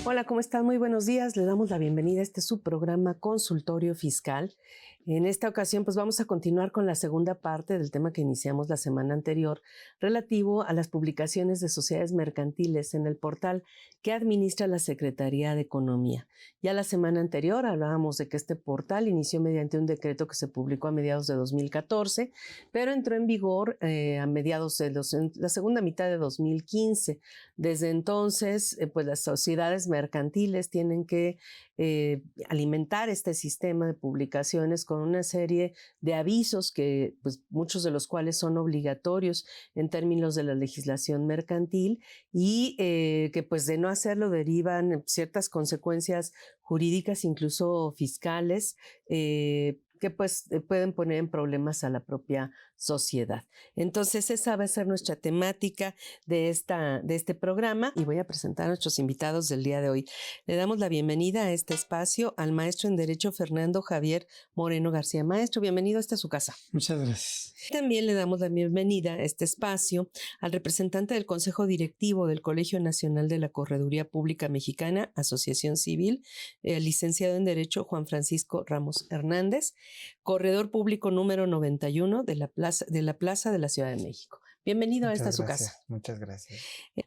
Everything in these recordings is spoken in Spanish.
Hola, ¿cómo están? Muy buenos días. Le damos la bienvenida a este subprograma Consultorio Fiscal. En esta ocasión, pues vamos a continuar con la segunda parte del tema que iniciamos la semana anterior, relativo a las publicaciones de sociedades mercantiles en el portal que administra la Secretaría de Economía. Ya la semana anterior hablábamos de que este portal inició mediante un decreto que se publicó a mediados de 2014, pero entró en vigor a mediados de la segunda mitad de 2015. Desde entonces, pues las sociedades mercantiles tienen que alimentar este sistema de publicaciones con una serie de avisos que, pues, muchos de los cuales son obligatorios en términos de la legislación mercantil y que, pues, de no hacerlo derivan ciertas consecuencias jurídicas, incluso fiscales, que pues pueden poner en problemas a la propia sociedad. Entonces esa va a ser nuestra temática de este programa y voy a presentar a nuestros invitados del día de hoy. Le damos la bienvenida a este espacio al maestro en Derecho Fernando Javier Moreno García. Maestro, bienvenido, esta es su casa. Muchas gracias. También le damos la bienvenida a este espacio al representante del Consejo Directivo del Colegio Nacional de la Correduría Pública Mexicana, Asociación Civil, el licenciado en Derecho Juan Francisco Ramos Hernández, corredor público número 91 de la Plaza de la Ciudad de México. Bienvenido a esta su casa. Muchas gracias.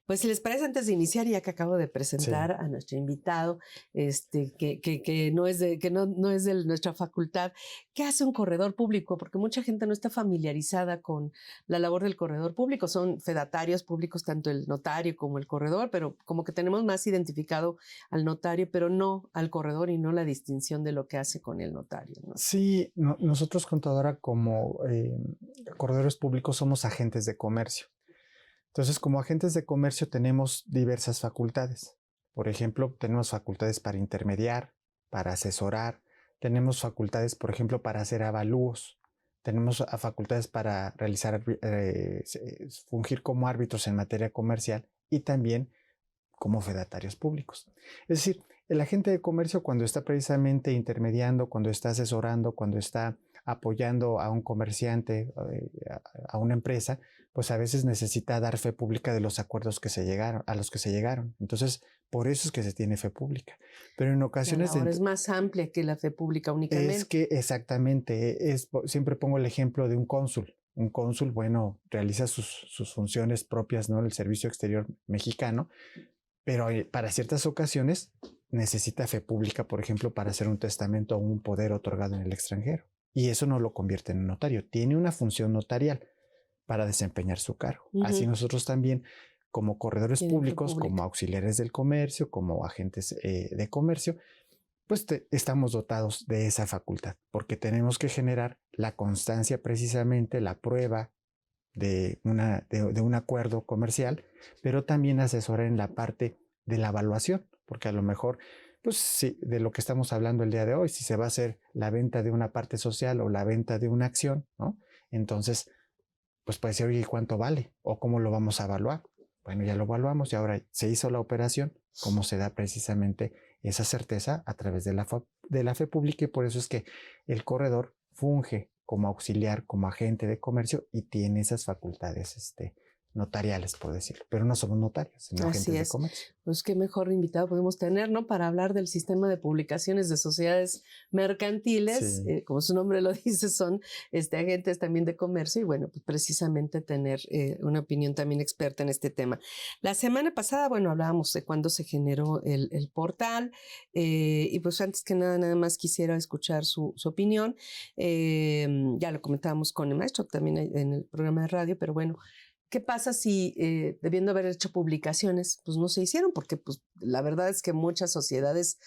Pues si les parece, antes de iniciar, ya que acabo de presentar a nuestro invitado, que no es de nuestra facultad, ¿qué hace un corredor público? Porque mucha gente no está familiarizada con la labor del corredor público. Son fedatarios públicos, tanto el notario como el corredor, pero como que tenemos más identificado al notario, pero no al corredor y no la distinción de lo que hace con el notario, ¿no? Sí, nosotros Contadora como corredores públicos somos agentes de comercio. Entonces, como agentes de comercio tenemos diversas facultades. Por ejemplo, tenemos facultades para intermediar, para asesorar, tenemos facultades, por ejemplo, para hacer avalúos, tenemos facultades para realizar, fungir como árbitros en materia comercial y también como fedatarios públicos. Es decir, el agente de comercio, cuando está precisamente intermediando, cuando está asesorando, cuando está apoyando a un comerciante, a una empresa, pues a veces necesita dar fe pública de los acuerdos a los que se llegaron. Entonces, por eso es que se tiene fe pública. Pero en ocasiones... Ahora es más amplia que la fe pública únicamente. Es que exactamente, siempre pongo el ejemplo de un cónsul. Un cónsul, bueno, realiza sus funciones propias, ¿no? El servicio exterior mexicano, pero para ciertas ocasiones necesita fe pública, por ejemplo, para hacer un testamento o un poder otorgado en el extranjero. Y eso no lo convierte en un notario. Tiene una función notarial para desempeñar su cargo. Así nosotros también, como corredores públicos, como auxiliares del comercio, como agentes de comercio, pues estamos dotados de esa facultad, porque tenemos que generar la constancia, precisamente la prueba de un acuerdo comercial, pero también asesorar en la parte de la evaluación, porque a lo mejor, pues sí, de lo que estamos hablando el día de hoy, si se va a hacer la venta de una parte social o la venta de una acción, ¿no? Entonces, pues puede ser, oye, ¿cuánto vale? ¿O cómo lo vamos a evaluar? Bueno, ya lo evaluamos y ahora se hizo la operación, cómo se da precisamente esa certeza a través de la fe pública, y por eso es que el corredor funge como auxiliar, como agente de comercio y tiene esas facultades notariales, por decirlo. Pero no somos notarios, sino agentes de comercio. Pues qué mejor invitado podemos tener, ¿no? Para hablar del sistema de publicaciones de sociedades mercantiles. Sí. Como su nombre lo dice, son agentes también de comercio y bueno, pues precisamente tener una opinión también experta en este tema. La semana pasada, bueno, hablábamos de cuándo se generó el portal y pues antes que nada más quisiera escuchar su opinión. Ya lo comentábamos con el maestro también en el programa de radio, pero bueno, ¿qué pasa si debiendo haber hecho publicaciones, pues no se hicieron? Porque pues, la verdad es que muchas sociedades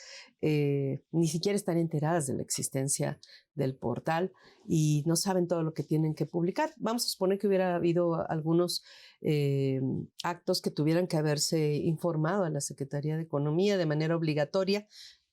ni siquiera están enteradas de la existencia del portal y no saben todo lo que tienen que publicar. Vamos a suponer que hubiera habido algunos actos que tuvieran que haberse informado a la Secretaría de Economía de manera obligatoria,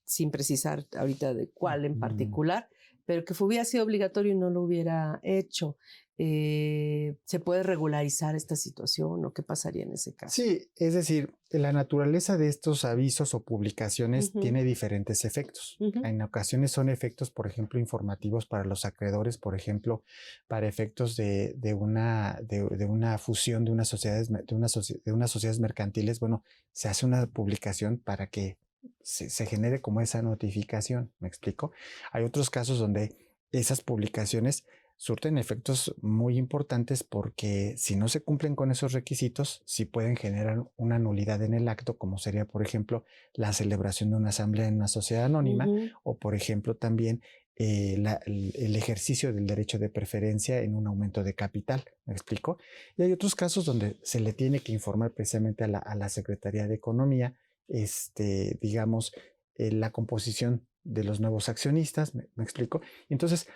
sin precisar ahorita de cuál en particular, pero que hubiera sido obligatorio y no lo hubiera hecho. ¿Se puede regularizar esta situación o qué pasaría en ese caso? Sí, es decir, la naturaleza de estos avisos o publicaciones tiene diferentes efectos. En ocasiones son efectos, por ejemplo, informativos para los acreedores, por ejemplo, para efectos de una fusión de unas sociedades mercantiles. Bueno, se hace una publicación para que se genere como esa notificación, ¿me explico? Hay otros casos donde esas publicaciones surten efectos muy importantes porque si no se cumplen con esos requisitos, sí pueden generar una nulidad en el acto, como sería, por ejemplo, la celebración de una asamblea en una sociedad anónima, o, por ejemplo, también el ejercicio del derecho de preferencia en un aumento de capital, ¿me explico? Y hay otros casos donde se le tiene que informar precisamente a la Secretaría de Economía, digamos, la composición de los nuevos accionistas, ¿me explico? Entonces,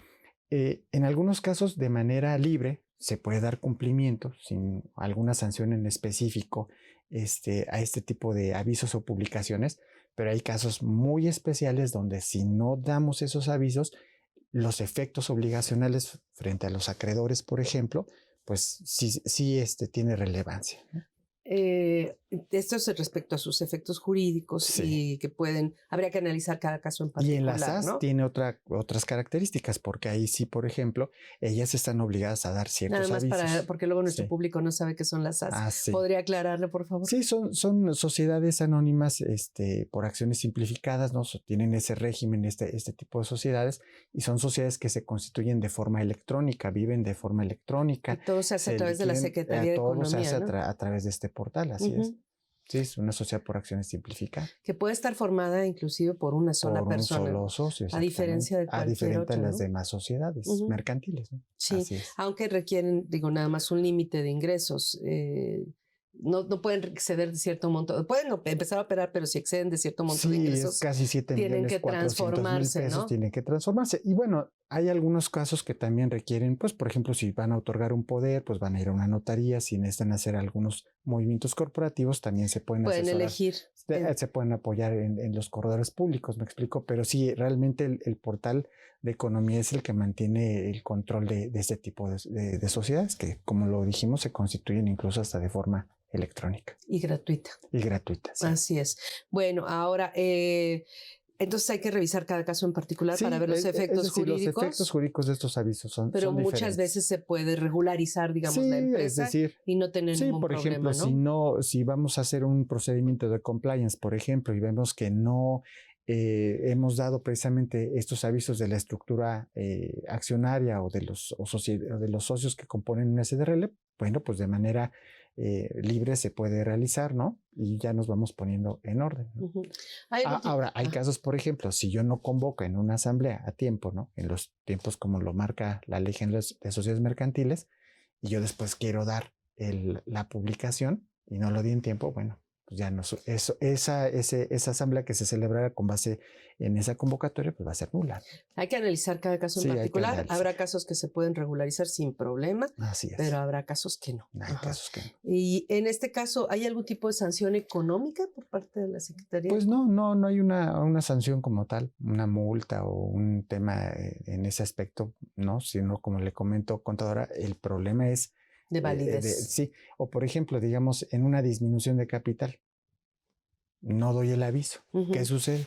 en algunos casos, de manera libre, se puede dar cumplimiento sin alguna sanción en específico a este tipo de avisos o publicaciones, pero hay casos muy especiales donde si no damos esos avisos, los efectos obligacionales frente a los acreedores, por ejemplo, pues sí tiene relevancia, ¿no? Esto es respecto a sus efectos jurídicos Sí. y que habría que analizar cada caso en Y en la particular, SAS ¿no? tiene otras características, porque ahí sí, por ejemplo, ellas están obligadas a dar Nada ciertos más avisos. porque luego nuestro Sí. público no sabe qué son las SAS. Sí. ¿Podría aclararle, por favor? Sí, son sociedades anónimas por acciones simplificadas, ¿no? Tienen ese régimen, este tipo de sociedades, y son sociedades que se constituyen de forma electrónica, viven de forma electrónica. Y todo se hace a través de la Secretaría de Todo se hace Economía, ¿no? a través de este portal, así es. Sí, es una sociedad por acciones simplificadas. Que puede estar formada inclusive por una sola Por persona. un solo socio, a diferencia de cualquier de otro, las ¿no? demás sociedades mercantiles, ¿no? Sí, así es. aunque requieren, digo, nada más un límite de ingresos. No pueden exceder de cierto monto. Pueden empezar a operar, pero si exceden de cierto monto de ingresos, es casi 7 tienen millones que 400 mil transformarse, pesos, ¿no? tienen que transformarse. Y bueno, hay algunos casos que también requieren, pues, por ejemplo, si van a otorgar un poder, pues van a ir a una notaría. Si necesitan hacer algunos movimientos corporativos, también se pueden asesorar. Elegir. Se pueden apoyar en los corredores públicos, me explico. Pero sí, realmente el portal de economía es el que mantiene el control de este tipo de sociedades que, como lo dijimos, se constituyen incluso hasta de forma electrónica. Y gratuita. Y gratuita, sí. Así es. Bueno, ahora, entonces hay que revisar cada caso en particular para ver los efectos jurídicos. Los efectos jurídicos de estos avisos son Pero muchas diferentes. veces se puede regularizar, digamos, la empresa, es decir, y no tener ningún por problema, ejemplo, ¿no? si vamos a hacer un procedimiento de compliance, por ejemplo, y vemos que no hemos dado precisamente estos avisos de la estructura accionaria o de los socios que componen un SDRL, bueno, pues de manera libre se puede realizar, ¿no? Y ya nos vamos poniendo en orden, ¿no? Ahora, hay casos, por ejemplo, si yo no convoco en una asamblea a tiempo, ¿no? En los tiempos como lo marca la ley general de sociedades mercantiles, y yo después quiero dar la publicación y no lo di en tiempo, bueno, pues ya no, esa asamblea que se celebrara con base en esa convocatoria, pues va a ser nula. Hay que analizar cada caso en particular. Habrá casos que se pueden regularizar sin problema, así es, pero habrá casos que no. Hay casos que no. Y en este caso, ¿hay algún tipo de sanción económica por parte de la Secretaría? Pues no hay una sanción como tal, una multa o un tema en ese aspecto, no, sino como le comento, contadora, el problema es de validez. Sí, o por ejemplo, digamos, en una disminución de capital, no doy el aviso. ¿Qué sucede?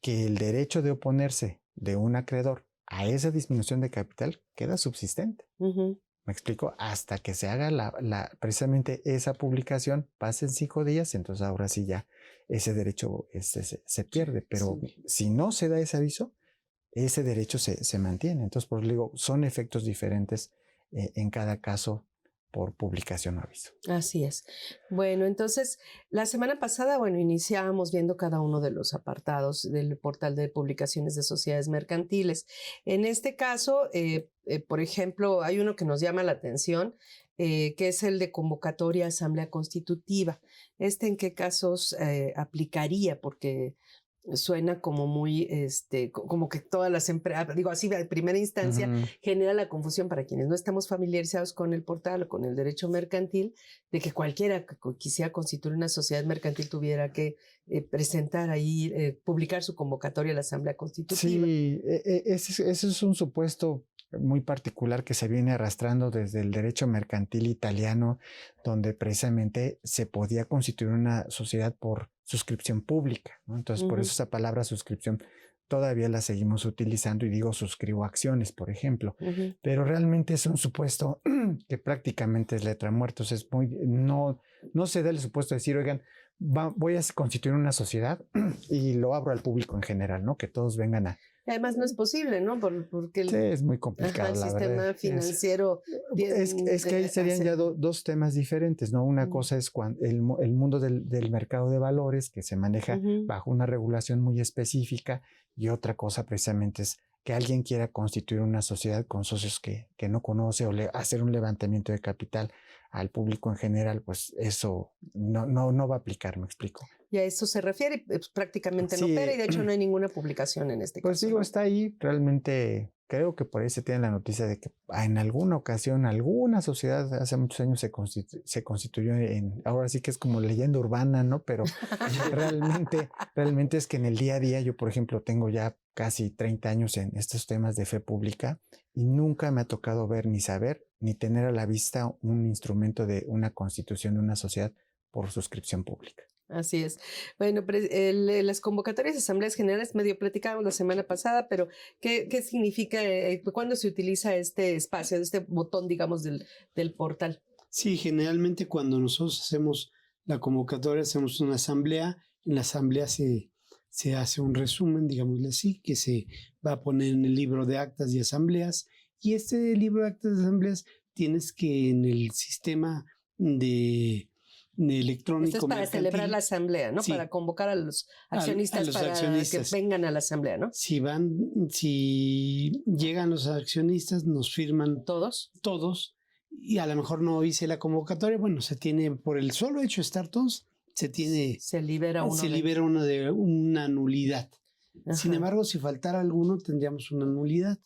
Que el derecho de oponerse de un acreedor a esa disminución de capital queda subsistente. ¿Me explico? Hasta que se haga precisamente esa publicación, pasen 5 días, entonces ahora sí ya ese derecho se pierde. Pero si no se da ese aviso, ese derecho se mantiene. Entonces, por eso digo, son efectos diferentes en cada caso por publicación o aviso. Así es. Bueno, entonces, la semana pasada, iniciábamos viendo cada uno de los apartados del portal de publicaciones de sociedades mercantiles. En este caso, por ejemplo, hay uno que nos llama la atención, que es el de convocatoria a asamblea constitutiva. ¿En qué casos aplicaría? Porque suena como muy, como que todas las empresas, digo así, de primera instancia, genera la confusión para quienes no estamos familiarizados con el portal o con el derecho mercantil, de que cualquiera que quisiera constituir una sociedad mercantil tuviera que presentar ahí, publicar su convocatoria a la Asamblea Constitutiva. Sí, ese es un supuesto muy particular que se viene arrastrando desde el derecho mercantil italiano, donde precisamente se podía constituir una sociedad por suscripción pública, ¿no? Entonces, por eso esa palabra suscripción todavía la seguimos utilizando y digo suscribo acciones, por ejemplo, pero realmente es un supuesto que prácticamente es letra muerta. O sea, no se da el supuesto de decir, oigan, voy a constituir una sociedad y lo abro al público en general, ¿no? Que todos vengan a... Además no es posible, ¿no? Porque Sí, es muy complicado, el la sistema verdad. financiero... Es que ahí serían ya dos temas diferentes, ¿no? Una cosa es el mundo del mercado de valores, que se maneja bajo una regulación muy específica, y otra cosa precisamente es que alguien quiera constituir una sociedad con socios que no conoce o hacer un levantamiento de capital al público en general, pues eso no va a aplicar, ¿me explico? Y a eso se refiere, pues, prácticamente no Sí, opera y de hecho no hay ninguna publicación en este pues caso. digo, ¿no? está ahí, realmente creo que por ahí se tiene la noticia de que en alguna ocasión, alguna sociedad hace muchos años se constituyó ahora sí que es como leyenda urbana, ¿no? Pero realmente es que en el día a día, yo por ejemplo tengo ya casi 30 años en estos temas de fe pública y nunca me ha tocado ver ni saber ni tener a la vista un instrumento de una constitución de una sociedad por suscripción pública. Así es. Bueno, las convocatorias de asambleas generales medio platicamos la semana pasada, pero ¿qué significa, cuándo se utiliza este espacio, este botón, digamos, del portal? Sí, generalmente cuando nosotros hacemos la convocatoria, hacemos una asamblea. En la asamblea se hace un resumen, digámosle así, que se va a poner en el libro de actas y asambleas. Y este libro de actas y asambleas tienes que en el sistema de electrónico. Esto es para celebrar la asamblea, ¿no? Sí. Para convocar a los accionistas que vengan a la asamblea, ¿no? Si llegan los accionistas, nos firman todos, y a lo mejor no hice la convocatoria. Bueno, se tiene, por el solo hecho de estar todos, se libera una nulidad. Ajá. Sin embargo, si faltara alguno, tendríamos una nulidad.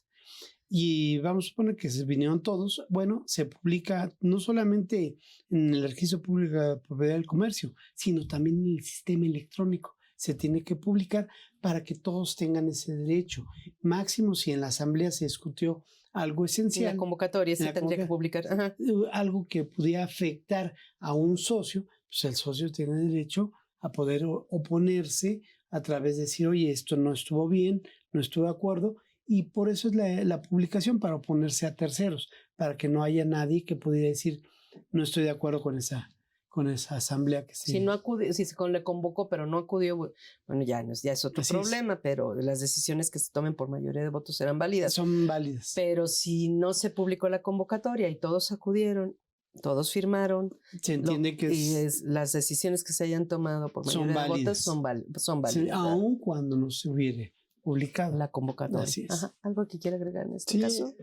Y vamos a suponer que se vinieron todos. Bueno, se publica no solamente en el registro público de propiedad del comercio, sino también en el sistema electrónico. Se tiene que publicar para que todos tengan ese derecho. Máximo si en la asamblea se discutió algo esencial. En la convocatoria se tendría que publicar. Ajá. Algo que pudiera afectar a un socio, pues el socio tiene derecho a poder oponerse a través de decir, oye, esto no estuvo bien, no estuve de acuerdo. Y por eso es la publicación, para oponerse a terceros, para que no haya nadie que pudiera decir, no estoy de acuerdo con esa asamblea que se... Si no acude, si se le convocó pero no acudió, bueno, ya es otro problema, pero las decisiones que se tomen por mayoría de votos serán válidas. Son válidas. Pero si no se publicó la convocatoria y todos acudieron, todos firmaron, se entiende que las decisiones que se hayan tomado por mayoría de votos son válidas. Sí, aun cuando no se hubiere publicado la convocatoria. Así es. Ajá. ¿Algo que quiera agregar en este caso?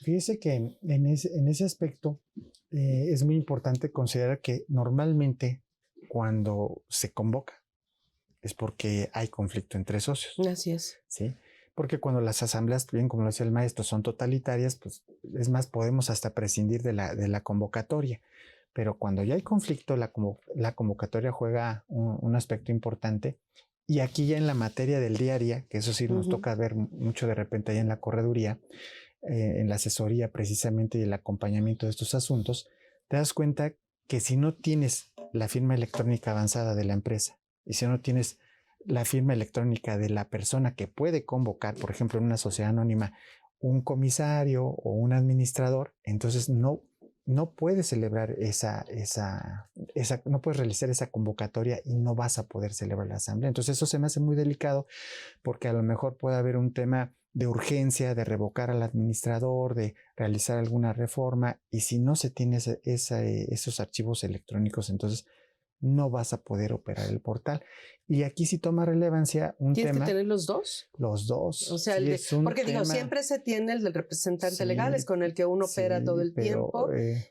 Fíjese que en ese aspecto es muy importante considerar que normalmente cuando se convoca es porque hay conflicto entre socios. Así es. ¿Sí? Porque cuando las asambleas, bien como lo decía el maestro, son totalitarias, pues es más, podemos hasta prescindir de la convocatoria. Pero cuando ya hay conflicto, la convocatoria juega un aspecto importante. Y aquí ya en la materia del día a día, que eso sí nos toca ver mucho de repente ahí en la correduría, en la asesoría precisamente y el acompañamiento de estos asuntos, te das cuenta que si no tienes la firma electrónica avanzada de la empresa y si no tienes la firma electrónica de la persona que puede convocar, por ejemplo, en una sociedad anónima, un comisario o un administrador, entonces no puedes celebrar no puedes realizar esa convocatoria y no vas a poder celebrar la asamblea. Entonces eso se me hace muy delicado porque a lo mejor puede haber un tema de urgencia, de revocar al administrador, de realizar alguna reforma, y si no se tiene esos archivos electrónicos, entonces no vas a poder operar el portal. Y aquí sí toma relevancia un tema. ¿Tienes que tener los dos? Los dos. O sea, porque digo, siempre se tiene el del representante legal, es con el que uno opera todo el tiempo,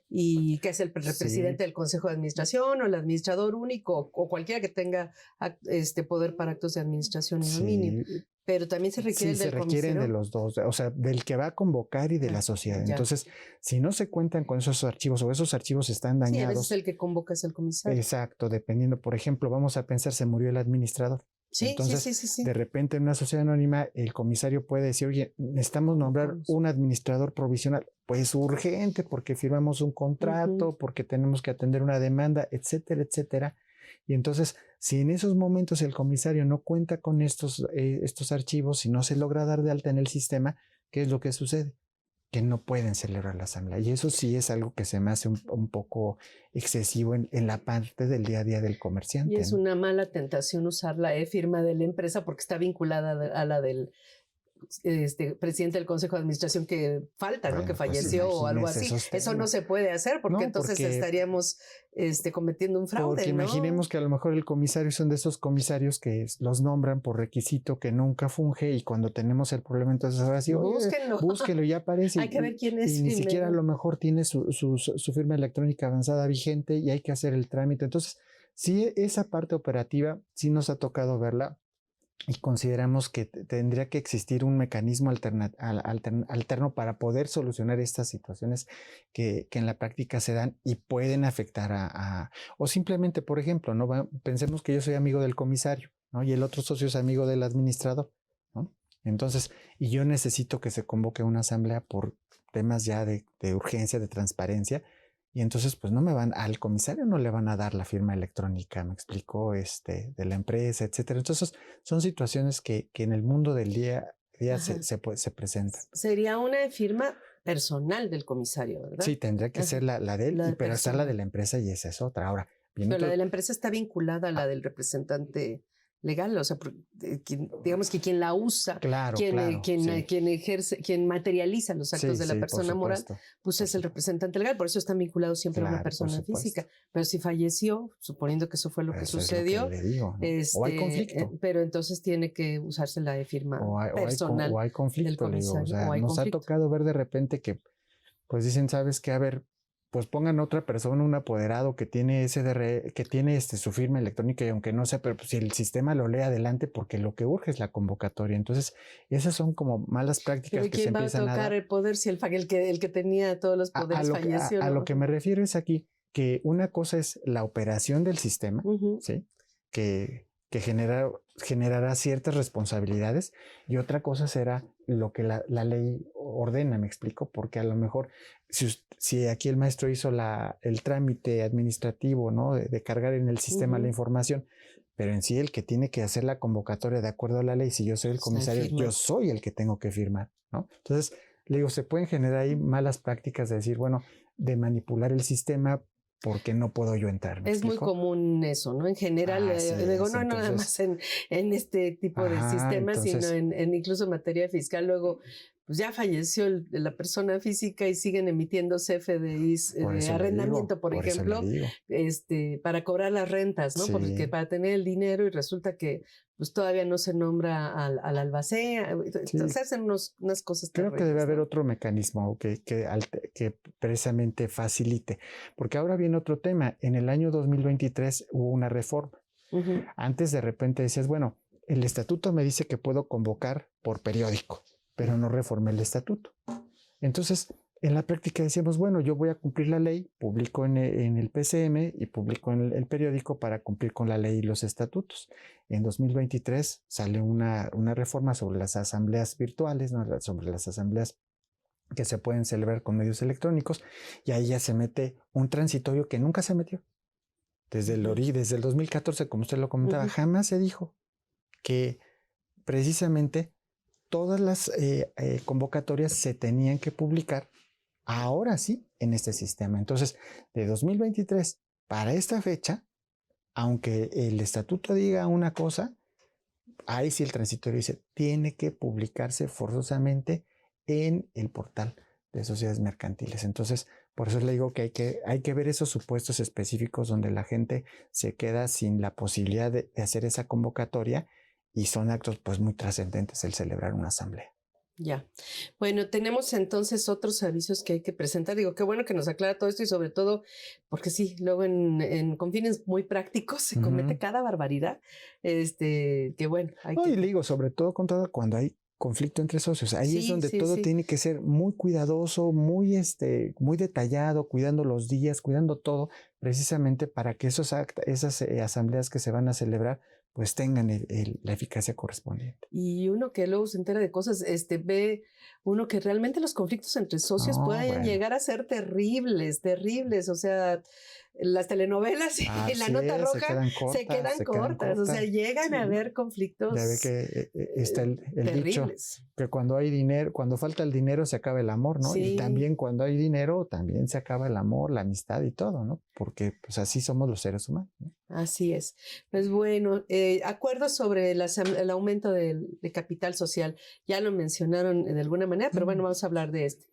y que es el presidente del consejo de administración o el administrador único o cualquiera que tenga poder para actos de administración y dominio. Pero también se requiere el del comisario. Sí, se requieren de los dos, o sea, del que va a convocar y de la sociedad. Entonces, si no se cuentan con esos archivos o esos archivos están dañados. Sí, a veces el que convoca es el comisario. Exacto, dependiendo, por ejemplo, vamos a pensar, se murió el administrador. Sí, entonces, sí. De repente en una sociedad anónima, el comisario puede decir, oye, necesitamos nombrar un administrador provisional. Pues urgente, porque firmamos un contrato, porque tenemos que atender una demanda, etcétera, etcétera. Y entonces, si en esos momentos el comisario no cuenta con estos archivos, si no se logra dar de alta en el sistema, ¿qué es lo que sucede? que no pueden celebrar la asamblea. Y eso sí es algo que se me hace un poco excesivo en la parte del día a día del comerciante. Y es una mala tentación usar la firma de la empresa porque está vinculada a la del presidente del Consejo de Administración que falta, bueno, ¿no? Que falleció o algo así. Eso no se puede hacer porque entonces estaríamos cometiendo un fraude. Porque imaginemos que a lo mejor el comisario son de esos comisarios que los nombran por requisito que nunca funge y cuando tenemos el problema entonces ahora sí, búsquelo y ya aparece. Hay que ver quién es. Y ni siquiera a lo mejor tiene su firma electrónica avanzada vigente y hay que hacer el trámite. Entonces, sí, esa parte operativa sí nos ha tocado verla. Y consideramos que tendría que existir un mecanismo alterno para poder solucionar estas situaciones que en la práctica se dan y pueden afectar o simplemente, por ejemplo, ¿no? Pensemos que yo soy amigo del comisario, ¿no? Y el otro socio es amigo del administrador, ¿no? Entonces, y yo necesito que se convoque una asamblea por temas ya de urgencia, de transparencia. Y entonces, pues al comisario no le van a dar la firma electrónica, me explico, de la empresa, etcétera. Entonces, son situaciones que en el mundo del día a día se presentan. Sería una firma personal del comisario, ¿verdad? Sí, tendría que ser la de él, pero está la de la empresa y esa es otra. Ahora, pero la de la empresa está vinculada a la del representante legal, o sea, digamos que quien la usa, quien ejerce, quien materializa los actos de la persona moral, pues es el representante legal, por eso están vinculados siempre a una persona física. Pero si falleció, suponiendo que eso fue lo que sucedió, es lo que le digo, ¿no? O hay conflicto. Pero entonces tiene que usarse la de firma personal. O hay conflicto, le digo, o sea, nos ha tocado ver de repente que, pues dicen, ¿sabes qué? A ver, pues pongan otra persona, un apoderado que tiene que tiene su firma electrónica y aunque no sea, pero pues, si el sistema lo lee adelante porque lo que urge es la convocatoria. Entonces, esas son como malas prácticas que se empiezan a dar. ¿Quién va a tocar el poder si el que tenía todos los poderes falleció? A lo que me refiero es aquí que una cosa es la operación del sistema, ¿sí? Que generará ciertas responsabilidades y otra cosa será lo que la ley ordena, me explico, porque a lo mejor si aquí el maestro hizo el trámite administrativo, ¿no? de cargar en el sistema la información, pero en sí el que tiene que hacer la convocatoria de acuerdo a la ley, si yo soy el comisario, yo soy el que tengo que firmar, ¿no? Entonces, le digo, se pueden generar ahí malas prácticas de decir, bueno, de manipular el sistema porque no puedo yo entrar. Es muy común eso, ¿no? En general, digo, no nada más en este tipo de sistemas, sino en incluso en materia fiscal. Luego, pues ya falleció la persona física y siguen emitiendo CFDIs de arrendamiento, por ejemplo, para cobrar las rentas, ¿no? Porque para tener el dinero y resulta que pues todavía no se nombra al albacea, entonces hacen unas cosas terribles. Creo que debe haber otro mecanismo que precisamente facilite, porque ahora viene otro tema. En el año 2023 hubo una reforma. Antes de repente decías, bueno, el estatuto me dice que puedo convocar por periódico, pero no reformé el estatuto. Entonces, en la práctica decíamos, bueno, yo voy a cumplir la ley, publico en el PCM y publico en el periódico para cumplir con la ley y los estatutos. En 2023 sale una reforma sobre las asambleas virtuales, ¿no? Sobre las asambleas que se pueden celebrar con medios electrónicos, y ahí ya se mete un transitorio que nunca se metió. Desde el 2014, como usted lo comentaba, jamás se dijo que precisamente todas las convocatorias se tenían que publicar ahora sí en este sistema. Entonces, de 2023 para esta fecha, aunque el estatuto diga una cosa, ahí sí el transitorio dice, tiene que publicarse forzosamente en el portal de sociedades mercantiles. Entonces, por eso le digo que hay que ver esos supuestos específicos donde la gente se queda sin la posibilidad de hacer esa convocatoria y son actos pues muy trascendentes el celebrar una asamblea. Ya. Bueno, tenemos entonces otros avisos que hay que presentar. Digo, qué bueno que nos aclara todo esto y sobre todo porque sí, luego con fines muy prácticos se comete cada barbaridad. Que bueno. Y digo, sobre todo cuando hay conflicto entre socios. Ahí es donde todo tiene que ser muy cuidadoso, muy detallado, cuidando los días, cuidando todo, precisamente para que esas asambleas que se van a celebrar pues tengan la eficacia correspondiente. Y uno que luego se entera de cosas, ve uno que realmente los conflictos entre socios pueden llegar a ser terribles, o sea, las telenovelas y la nota roja se quedan cortas. O sea, llegan a haber conflictos. Ya ve que está el dicho que cuando hay dinero, cuando falta el dinero se acaba el amor, ¿no? Sí. Y también cuando hay dinero también se acaba el amor, la amistad y todo, ¿no? Porque pues así somos los seres humanos, ¿no? Así es. Pues bueno, acuerdos sobre el aumento de capital social. Ya lo mencionaron de alguna manera, pero bueno, vamos a hablar de este.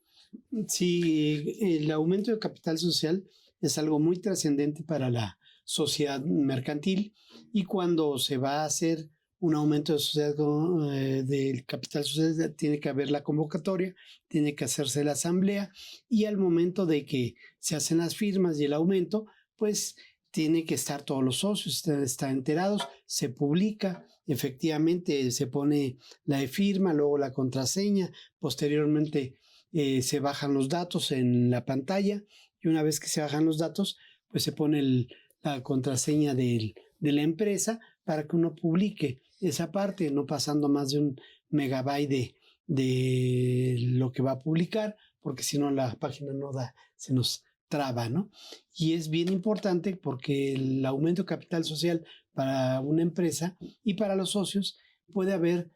Sí, el aumento de capital social es algo muy trascendente para la sociedad mercantil, y cuando se va a hacer un aumento del capital social tiene que haber la convocatoria, tiene que hacerse la asamblea, y al momento de que se hacen las firmas y el aumento, pues tiene que estar todos los socios, están enterados, se publica, efectivamente se pone la firma, luego la contraseña, posteriormente se bajan los datos en la pantalla, y una vez que se bajan los datos, pues se pone la contraseña de la empresa para que uno publique esa parte, no pasando más de 1 megabyte de lo que va a publicar, porque si no la página no da, se nos traba, ¿no? Y es bien importante porque el aumento de capital social para una empresa y para los socios puede haber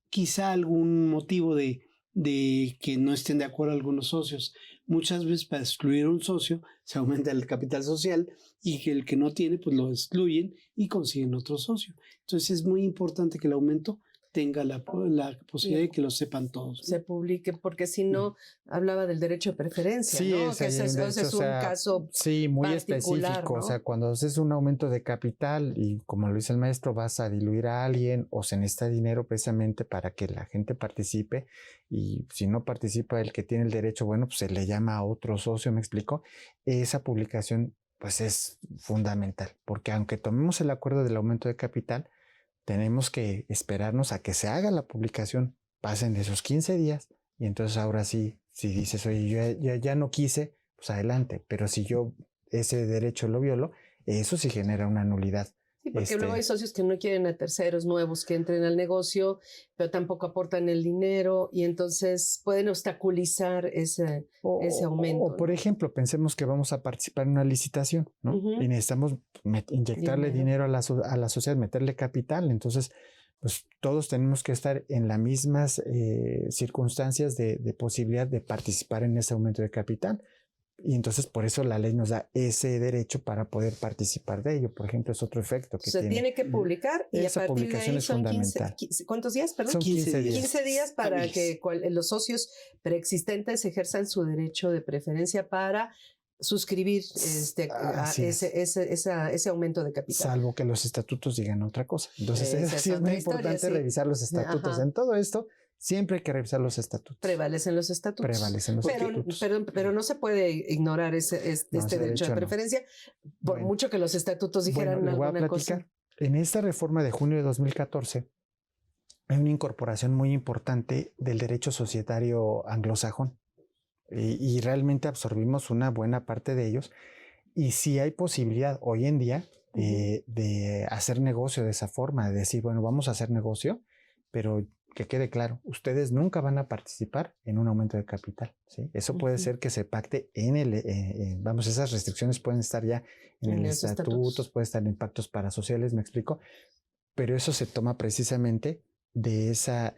quizá algún motivo de que no estén de acuerdo algunos socios. Muchas veces para excluir a un socio se aumenta el capital social, y que el que no tiene pues lo excluyen y consiguen otro socio. Entonces es muy importante que el aumento tenga la posibilidad de que lo sepan todos, ¿no? Se publique, porque si no, hablaba del derecho de preferencia, sí, ¿no? Ese es un caso sí, muy específico, ¿no? O sea, cuando haces un aumento de capital y, como lo dice el maestro, vas a diluir a alguien o se necesita dinero precisamente para que la gente participe, y si no participa el que tiene el derecho, bueno, pues se le llama a otro socio, ¿me explico? Esa publicación pues es fundamental, porque aunque tomemos el acuerdo del aumento de capital, tenemos que esperarnos a que se haga la publicación, pasen de esos 15 días, y entonces ahora sí, si dices, oye, yo ya no quise, pues adelante, pero si yo ese derecho lo violo, eso sí genera una nulidad. Sí, porque luego hay socios que no quieren a terceros nuevos que entren al negocio, pero tampoco aportan el dinero, y entonces pueden obstaculizar ese aumento. O por ejemplo, pensemos que vamos a participar en una licitación, ¿no? Y necesitamos inyectarle dinero a la sociedad, meterle capital. Entonces, pues todos tenemos que estar en las mismas circunstancias de posibilidad de participar en ese aumento de capital. Y entonces por eso la ley nos da ese derecho para poder participar de ello. Por ejemplo, es otro efecto que se tiene que publicar, y esa a partir de ahí es fundamental. 15, ¿cuántos días? Perdón. Son 15 días. 15 días para que los socios preexistentes ejerzan su derecho de preferencia para suscribir ese aumento de capital. Salvo que los estatutos digan otra cosa. Entonces sí es muy importante revisar los estatutos. En todo esto siempre hay que revisar los estatutos. Prevalecen los estatutos. Pero no se puede ignorar este derecho de preferencia, por mucho que los estatutos dijeran alguna cosa. En esta reforma de junio de 2014 hay una incorporación muy importante del derecho societario anglosajón, y realmente absorbimos una buena parte de ellos, y sí hay posibilidad hoy en día de hacer negocio de esa forma, de decir, bueno, vamos a hacer negocio, pero que quede claro, ustedes nunca van a participar en un aumento de capital, ¿sí? Eso puede ser que se pacte en esas restricciones pueden estar ya en el estatutos, puede estar en impactos parasociales, me explico, pero eso se toma precisamente de esa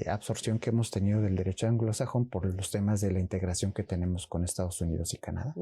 absorción que hemos tenido del derecho anglosajón por los temas de la integración que tenemos con Estados Unidos y Canadá.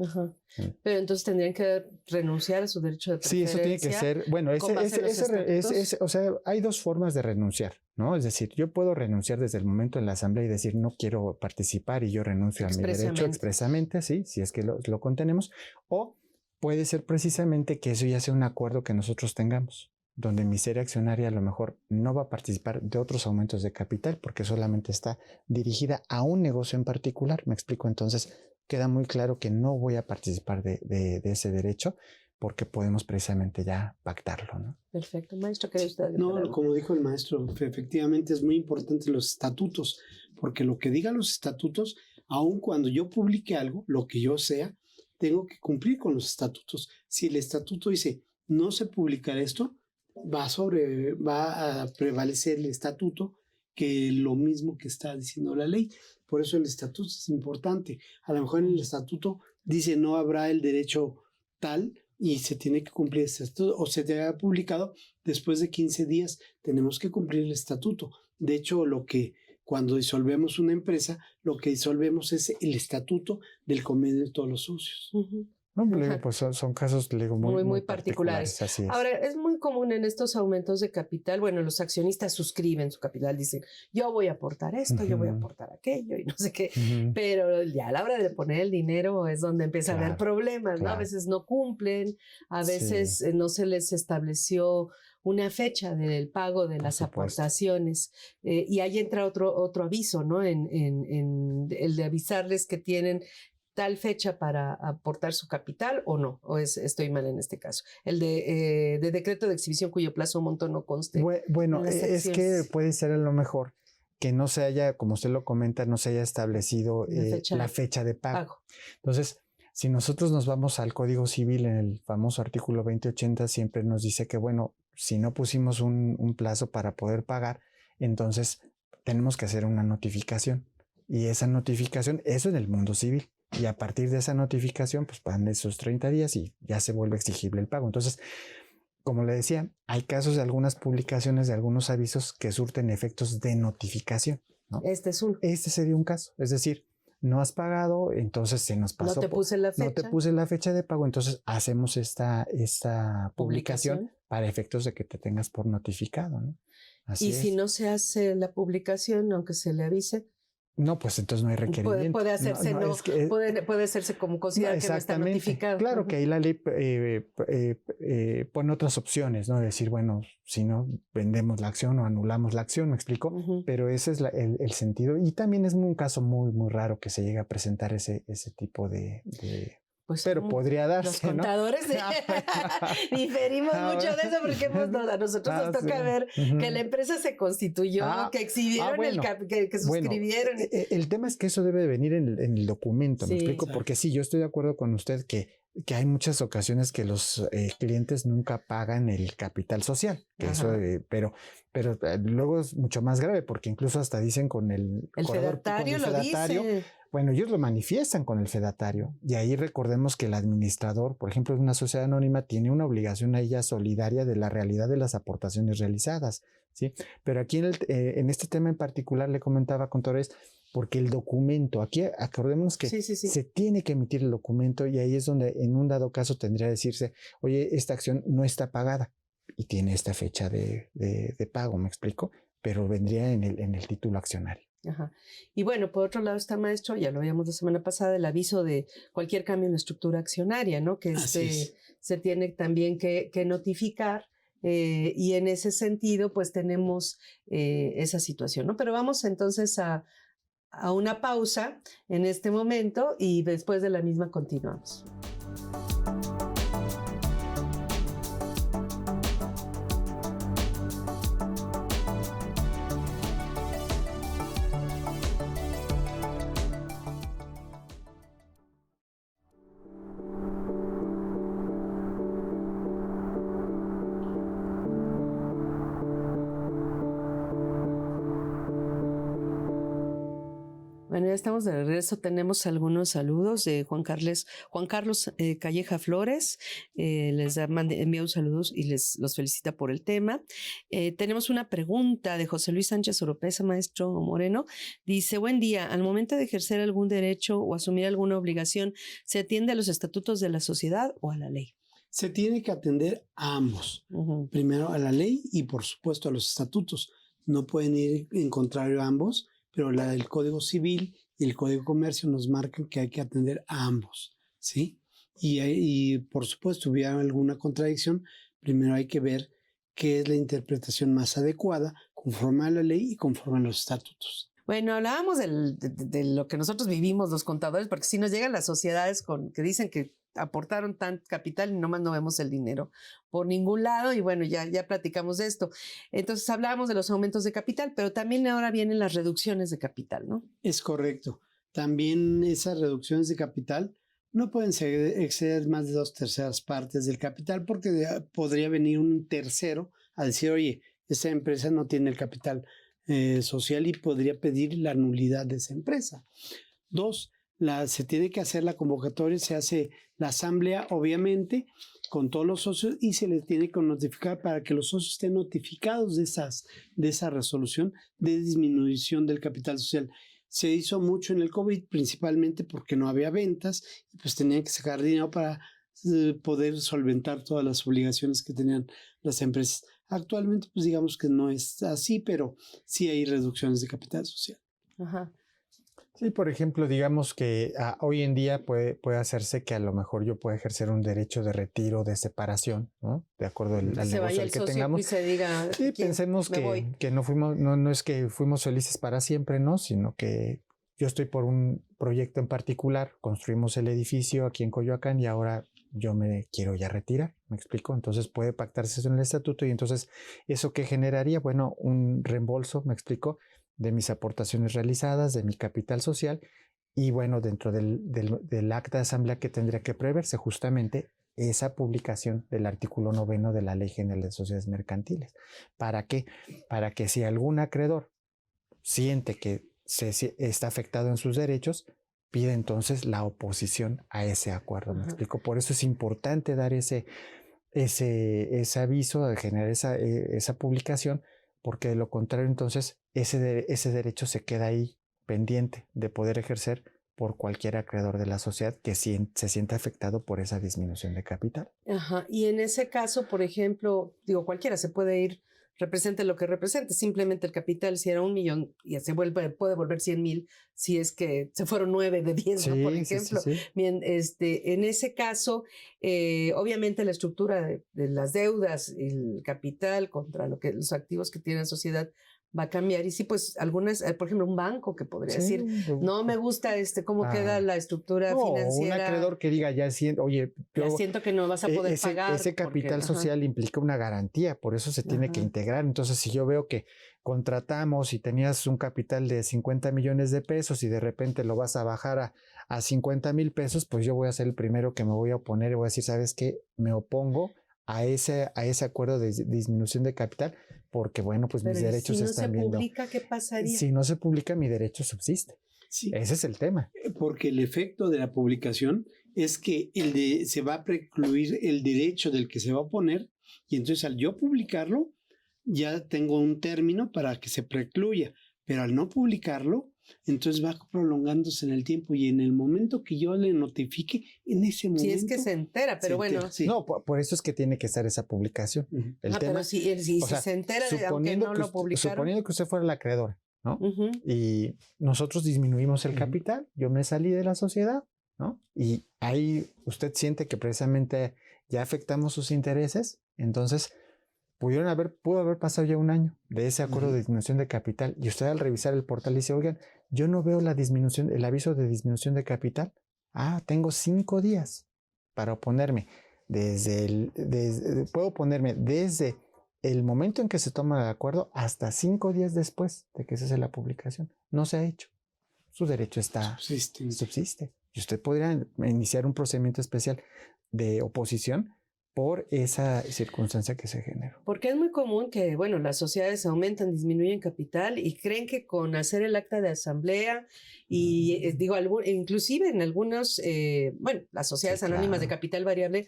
Sí. Pero entonces tendrían que renunciar a su derecho de preferencia. Sí, eso tiene que ser, bueno, o sea, hay dos formas de renunciar, ¿no? Es decir, yo puedo renunciar desde el momento en la asamblea y decir no quiero participar y yo renuncio a mi derecho expresamente, sí, si es que lo contenemos, o puede ser precisamente que eso ya sea un acuerdo que nosotros tengamos, donde mi serie accionaria a lo mejor no va a participar de otros aumentos de capital porque solamente está dirigida a un negocio en particular. Me explico, entonces queda muy claro que no voy a participar de ese derecho porque podemos precisamente ya pactarlo, ¿no? Perfecto. Maestro, ¿qué usted? No, como dijo el maestro, efectivamente es muy importante los estatutos, porque lo que digan los estatutos, aun cuando yo publique algo, lo que yo sea, tengo que cumplir con los estatutos. Si el estatuto dice no se publicará esto, va a prevalecer el estatuto que lo mismo que está diciendo la ley. Por eso el estatuto es importante. A lo mejor en el estatuto dice no habrá el derecho tal, y se tiene que cumplir este estatuto, o se te ha publicado después de 15 días, tenemos que cumplir el estatuto. De hecho, cuando disolvemos una empresa, lo que disolvemos es el estatuto del convenio de todos los socios. No, pues son casos muy particulares. Así es. Ahora, es muy común en estos aumentos de capital, bueno, los accionistas suscriben su capital, dicen, yo voy a aportar esto, yo voy a aportar aquello y no sé qué, pero ya a la hora de poner el dinero es donde empieza a haber problemas, ¿no? A veces no cumplen, a veces no se les estableció una fecha del pago de las aportaciones y ahí entra otro aviso, ¿no? En el de avisarles que tienen tal fecha para aportar su capital o no, o estoy mal en este caso. El de decreto de exhibición cuyo plazo o monto no conste. Bueno, es que puede ser a lo mejor que no se haya, como usted lo comenta, no se haya establecido la fecha de pago. Entonces, si nosotros nos vamos al Código Civil, en el famoso artículo 2080, siempre nos dice que, bueno, si no pusimos un plazo para poder pagar, entonces tenemos que hacer una notificación. Y esa notificación, eso en el mundo civil. Y a partir de esa notificación, pues van esos 30 días y ya se vuelve exigible el pago. Entonces, como le decía, hay casos de algunas publicaciones, de algunos avisos que surten efectos de notificación, ¿no? Este es uno. Este sería un caso. Es decir, no has pagado, entonces se nos pasó. No te puse la fecha. No te puse la fecha de pago, entonces hacemos esta publicación para efectos de que te tengas por notificado, ¿no? Así es. Si no se hace la publicación, aunque se le avise, no, pues entonces no hay requerimiento. Puede hacerse, puede hacerse como considerar que no está notificado. Claro que ahí la ley pone otras opciones, ¿no? De decir, bueno, si no vendemos la acción o anulamos la acción, ¿me explico? Pero ese es el sentido. Y también es un caso muy, muy raro que se llegue a presentar ese tipo de Pues pero podría darse. Los contadores diferimos mucho de eso porque a nosotros nos toca ver que la empresa se constituyó, que exhibieron que suscribieron. Bueno, el tema es que eso debe de venir en el documento, ¿me explico? Exacto. Porque sí, yo estoy de acuerdo con usted que hay muchas ocasiones que los clientes nunca pagan el capital social, que eso, pero luego es mucho más grave porque incluso hasta dicen con el fedatario lo dice. Bueno, ellos lo manifiestan con el fedatario y ahí recordemos que el administrador, por ejemplo, de una sociedad anónima tiene una obligación a ella solidaria de la realidad de las aportaciones realizadas, ¿sí? Pero aquí en este tema en particular le comentaba, contadores, porque el documento, aquí acordémonos que se tiene que emitir el documento y ahí es donde en un dado caso tendría que decirse, oye, esta acción no está pagada y tiene esta fecha de pago, ¿me explico? Pero vendría en el título accionario. Ajá. Y bueno, por otro lado está, maestro, ya lo veíamos la semana pasada, el aviso de cualquier cambio en la estructura accionaria, ¿no? Que se tiene también que notificar y en ese sentido pues tenemos esa situación, ¿no? Pero vamos entonces a una pausa en este momento y después de la misma continuamos. Bueno, ya estamos de regreso. Tenemos algunos saludos de Juan Carlos Calleja Flores. Les envía un saludo y los felicita por el tema. Tenemos una pregunta de José Luis Sánchez Oropesa, maestro Moreno. Dice, buen día. Al momento de ejercer algún derecho o asumir alguna obligación, ¿se atiende a los estatutos de la sociedad o a la ley? Se tiene que atender a ambos. Primero a la ley y por supuesto a los estatutos. No pueden ir en contrario a ambos, pero el Código Civil y el Código de Comercio nos marcan que hay que atender a ambos, ¿sí? Y por supuesto, si hubiera alguna contradicción, primero hay que ver qué es la interpretación más adecuada conforme a la ley y conforme a los estatutos. Bueno, hablábamos de lo que nosotros vivimos los contadores, porque si nos llegan las sociedades que dicen que aportaron tanto capital y nomás no vemos el dinero por ningún lado y bueno, ya platicamos de esto. Entonces hablábamos de los aumentos de capital, pero también ahora vienen las reducciones de capital, ¿no? Es correcto. También esas reducciones de capital no pueden exceder más de 2/3 partes del capital porque podría venir un tercero a decir, oye, esta empresa no tiene el capital social y podría pedir la nulidad de esa empresa. 2, se tiene que hacer la convocatoria, se hace la asamblea, obviamente, con todos los socios y se les tiene que notificar para que los socios estén notificados de esa resolución de disminución del capital social. Se hizo mucho en el COVID, principalmente porque no había ventas, y pues tenían que sacar dinero para poder solventar todas las obligaciones que tenían las empresas. Actualmente, pues digamos que no es así, pero sí hay reducciones de capital social. Ajá. Sí, por ejemplo, digamos que hoy en día puede hacerse que a lo mejor yo pueda ejercer un derecho de retiro, de separación, ¿no? De acuerdo al negocio al que tengamos. Y se diga, sí, pensemos que no es que fuimos felices para siempre, ¿no? Sino que yo estoy por un proyecto en particular, construimos el edificio aquí en Coyoacán y ahora yo me quiero ya retirar, ¿me explico? Entonces puede pactarse eso en el estatuto y entonces ¿eso qué generaría? Bueno, un reembolso, ¿me explico? De mis aportaciones realizadas, de mi capital social y bueno, dentro del acta de asamblea que tendría que preverse justamente esa publicación del artículo 9 de la Ley General de Sociedades Mercantiles. ¿Para qué? Para que si algún acreedor siente que está afectado en sus derechos, pide entonces la oposición a ese acuerdo. ¿Me explico? Por eso es importante dar ese aviso, de generar esa publicación, porque de lo contrario entonces ese derecho se queda ahí pendiente de poder ejercer por cualquier acreedor de la sociedad que se sienta afectado por esa disminución de capital. Ajá. Y en ese caso, por ejemplo, cualquiera se puede ir, represente lo que represente, simplemente el capital, si era 1 millón, ya puede volver 100,000 si es que se fueron 9 de 10, sí, ¿no? Por ejemplo. Sí. Bien, en ese caso, obviamente la estructura de las deudas, el capital contra los activos que tiene la sociedad va a cambiar. Y sí, pues algunas, por ejemplo, un banco que podría decir, no me gusta cómo queda la estructura financiera. Un acreedor que diga, ya siento que no vas a poder pagar. Ese capital social implica una garantía, por eso se tiene que integrar. Entonces, si yo veo que contratamos y tenías un capital de 50 millones de pesos y de repente lo vas a bajar a 50,000 pesos, pues yo voy a ser el primero que me voy a oponer y voy a decir, ¿sabes qué? Me opongo a ese acuerdo de disminución de capital porque, bueno, pues mis derechos se están viendo. Si no se publica, ¿qué pasaría? Si no se publica, mi derecho subsiste. Sí. Ese es el tema. Porque el efecto de la publicación es que se va a precluir el derecho del que se va a oponer y entonces al yo publicarlo ya tengo un término para que se precluya, pero al no publicarlo entonces va prolongándose en el tiempo y en el momento que yo le notifique, en ese momento... Si es que se entera, pero bueno... Sí. No, por eso es que tiene que estar esa publicación. El tema, pero si se entera, aunque no lo publicaron... Suponiendo que usted fuera el acreedor, ¿no? Y nosotros disminuimos el capital, yo me salí de la sociedad, ¿no? Y ahí usted siente que precisamente ya afectamos sus intereses, entonces... Pudo haber pasado ya 1 año de ese acuerdo de disminución de capital y usted al revisar el portal dice, oigan, yo no veo el aviso de disminución de capital. Tengo 5 días para oponerme. Puedo oponerme desde el momento en que se toma el acuerdo hasta 5 días después de que se hace la publicación. No se ha hecho. Su derecho subsiste. Y usted podría iniciar un procedimiento especial de oposición por esa circunstancia que se generó. Porque es muy común que, las sociedades aumentan, disminuyen capital y creen que con hacer el acta de asamblea y, inclusive en algunos, las sociedades anónimas de capital variable,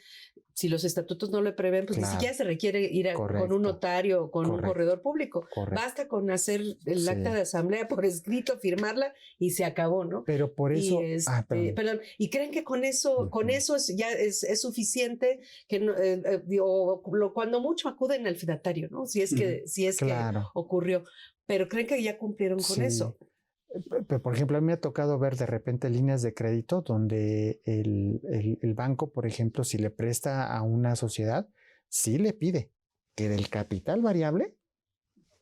si los estatutos no lo prevén, pues ni siquiera se requiere ir con un notario o con un corredor público. Basta con hacer el acta de asamblea por escrito, firmarla y se acabó, ¿no? Pero por eso... y creen que con eso ya es suficiente, que cuando mucho acuden al fidatario, ¿no? Si es que ocurrió. Pero creen que ya cumplieron con eso. Pero, por ejemplo, a mí me ha tocado ver de repente líneas de crédito donde el banco, por ejemplo, si le presta a una sociedad, sí le pide que del capital variable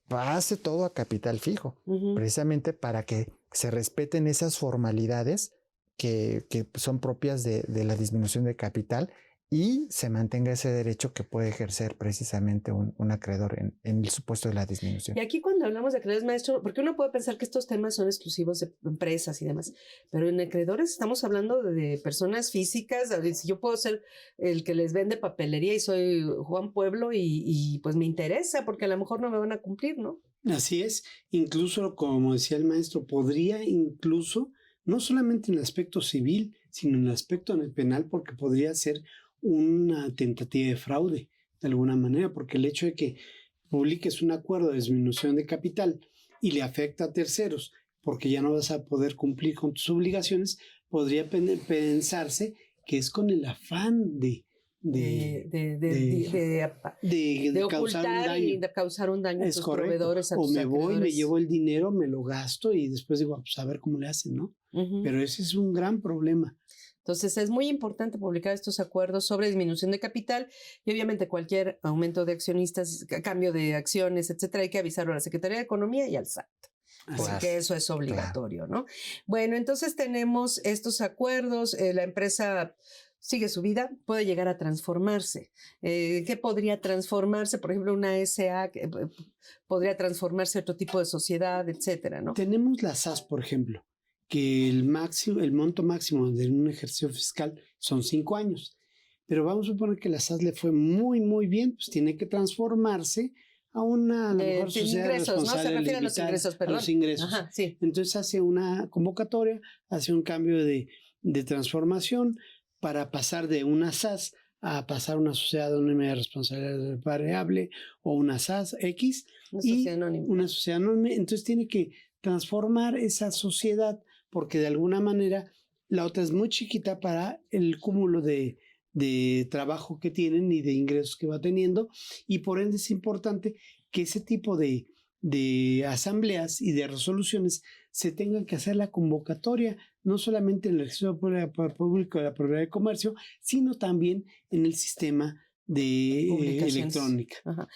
pase todo a capital fijo, precisamente para que se respeten esas formalidades que son propias de la disminución de capital y se mantenga ese derecho que puede ejercer precisamente un acreedor en el supuesto de la disminución. Y aquí cuando hablamos de acreedores, maestro, porque uno puede pensar que estos temas son exclusivos de empresas y demás, pero en acreedores estamos hablando de personas físicas. Si yo puedo ser el que les vende papelería y soy Juan Pueblo y pues me interesa porque a lo mejor no me van a cumplir, ¿no? Así es. Incluso, como decía el maestro, podría incluso no solamente en el aspecto civil, sino en el aspecto penal, porque podría ser una tentativa de fraude de alguna manera, porque el hecho de que publiques un acuerdo de disminución de capital y le afecta a terceros porque ya no vas a poder cumplir con tus obligaciones, podría pensarse que es con el afán de causar un daño. Y de causar un daño a tus proveedores, a tus acreedores. Voy, me llevo el dinero, me lo gasto y después digo, pues a ver cómo le hacen, ¿no? Pero ese es un gran problema. Entonces es muy importante publicar estos acuerdos sobre disminución de capital y obviamente cualquier aumento de accionistas, cambio de acciones, etcétera, hay que avisarlo a la Secretaría de Economía y al SAT. Porque eso es obligatorio, ¿no? Bueno, entonces tenemos estos acuerdos, la empresa sigue su vida, puede llegar a transformarse. ¿Qué podría transformarse? Por ejemplo, una SA, podría transformarse a otro tipo de sociedad, etcétera, ¿no? Tenemos la SAS, por ejemplo, que el monto máximo de un ejercicio fiscal son 5 años. Pero vamos a suponer que la SAS le fue muy, muy bien, pues tiene que transformarse a una, a lo mejor, sociedad ingresos, responsable, ¿no? Se refiere a los ingresos, perdón. A los ingresos. Ajá, sí. Entonces hace una convocatoria, hace un cambio de transformación para pasar de una SAS a pasar a una sociedad anónima de responsabilidad variable o una SAS X. Una sociedad anónima. Una sociedad anónima. Entonces tiene que transformar esa sociedad porque de alguna manera la otra es muy chiquita para el cúmulo de trabajo que tienen y de ingresos que va teniendo, y por ende es importante que ese tipo de asambleas y de resoluciones se tengan que hacer la convocatoria, no solamente en el ejercicio público de la propiedad de comercio, sino también en el sistema de electrónica. Ajá.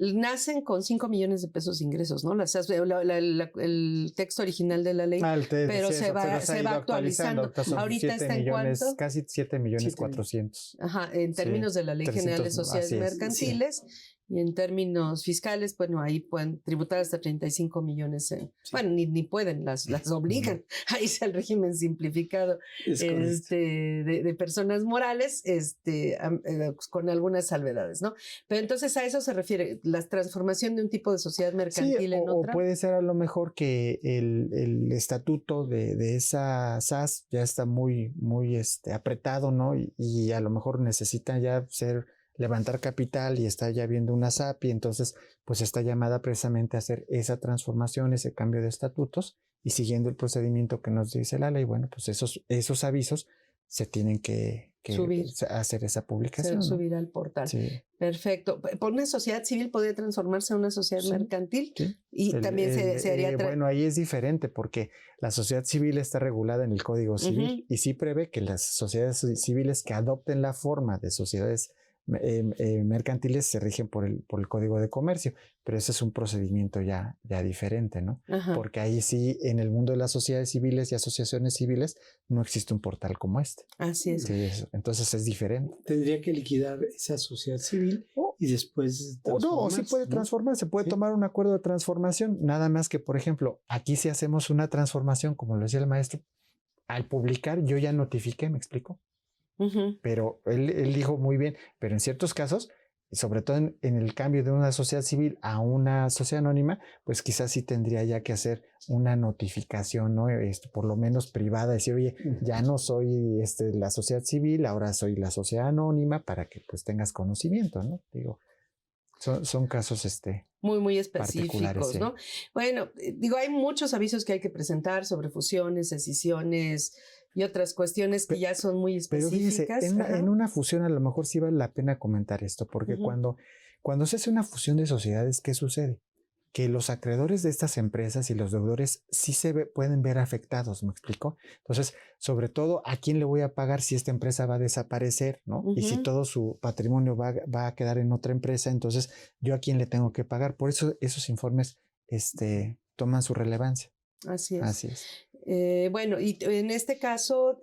Nacen con 5 millones de pesos de ingresos, ¿no? El texto original de la ley, pero se va actualizando. Ahorita está en cuánto? Casi 7.400.000. Ajá, en términos de la Ley General de Sociedades Mercantiles. Y en términos fiscales, bueno, ahí pueden tributar hasta 35 millones. Bueno, ni pueden, las obligan. Ahí está el régimen simplificado de personas morales, con algunas salvedades, ¿no? Pero entonces a eso se refiere, la transformación de un tipo de sociedad mercantil en otra. O puede ser a lo mejor que el estatuto de esa SAS ya está muy, muy apretado, ¿no? Y a lo mejor necesita ya levantar capital y está ya viendo una SAP, y entonces pues está llamada precisamente a hacer esa transformación, ese cambio de estatutos, y siguiendo el procedimiento que nos dice la ley, bueno, pues esos avisos se tienen que hacer esa publicación. Subir al portal. Sí. Perfecto. ¿Por una sociedad civil podría transformarse en una sociedad mercantil? Sí. Y también se haría... bueno, ahí es diferente porque la sociedad civil está regulada en el Código Civil y sí prevé que las sociedades civiles que adopten la forma de sociedades mercantiles se rigen por el Código de Comercio, pero ese es un procedimiento ya diferente, ¿no? Ajá. Porque ahí sí, en el mundo de las sociedades civiles y asociaciones civiles, no existe un portal como este. Así es. Sí, entonces es diferente. Tendría que liquidar esa sociedad civil y después sí puede transformarse, puede tomar un acuerdo de transformación, nada más que, por ejemplo, aquí si hacemos una transformación, como lo decía el maestro, al publicar yo ya notifiqué, ¿me explico? Pero él dijo muy bien, pero en ciertos casos, sobre todo en el cambio de una sociedad civil a una sociedad anónima, pues quizás sí tendría ya que hacer una notificación, ¿no? Por lo menos privada, decir, oye, ya no soy la sociedad civil, ahora soy la sociedad anónima, para que pues tengas conocimiento, ¿no? Digo, son casos muy, muy específicos, ¿no? Bueno, hay muchos avisos que hay que presentar sobre fusiones, escisiones y otras cuestiones que ya son muy específicas. Pero fíjese, en una fusión a lo mejor sí vale la pena comentar esto, porque cuando se hace una fusión de sociedades, ¿qué sucede? Que los acreedores de estas empresas y los deudores sí pueden ver afectados, ¿me explico? Entonces, sobre todo, ¿a quién le voy a pagar si esta empresa va a desaparecer, ¿no? Y si todo su patrimonio va a quedar en otra empresa, entonces, ¿yo a quién le tengo que pagar? Por eso esos informes toman su relevancia. Así es. Así es. Bueno, y en este caso,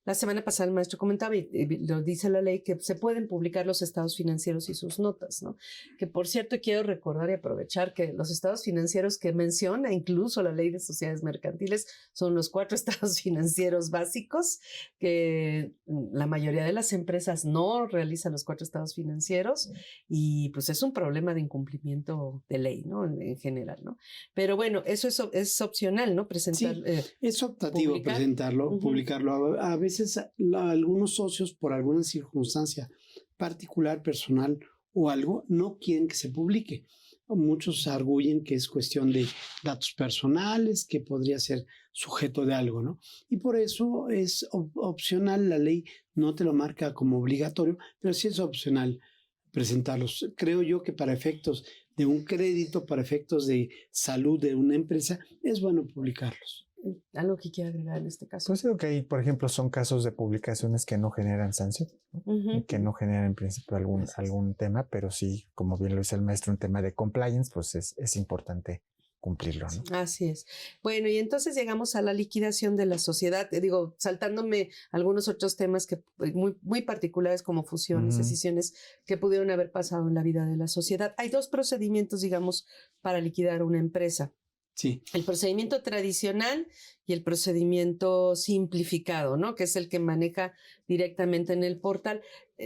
La semana pasada el maestro comentaba, y lo dice la ley, que se pueden publicar los estados financieros y sus notas, ¿no? Que por cierto quiero recordar y aprovechar que los estados financieros que menciona incluso la ley de sociedades mercantiles son los 4 estados financieros básicos, que la mayoría de las empresas no realizan los 4 estados financieros y pues es un problema de incumplimiento de ley, ¿no? En general, ¿no? Pero bueno, eso es opcional, ¿no? Presentar. Sí, es optativo publicar. publicarlo. A veces algunos socios, por alguna circunstancia particular, personal o algo, no quieren que se publique. Muchos arguyen que es cuestión de datos personales, que podría ser sujeto de algo, ¿no? Y por eso es opcional, la ley no te lo marca como obligatorio, pero sí es opcional presentarlos. Creo yo que para efectos de un crédito, para efectos de salud de una empresa, es bueno publicarlos. ¿Algo que quiera agregar en este caso? Pues creo que ahí, por ejemplo, son casos de publicaciones que no generan sanción, ¿no? Que no generan en principio algún tema, pero sí, como bien lo dice el maestro, un tema de compliance, pues es importante cumplirlo, ¿no? Así es. Bueno, y entonces llegamos a la liquidación de la sociedad, digo, saltándome algunos otros temas que muy particulares como fusiones, escisiones que pudieron haber pasado en la vida de la sociedad. Hay 2 procedimientos, digamos, para liquidar una empresa. Sí. El procedimiento tradicional y el procedimiento simplificado, ¿no? Que es el que maneja directamente en el portal.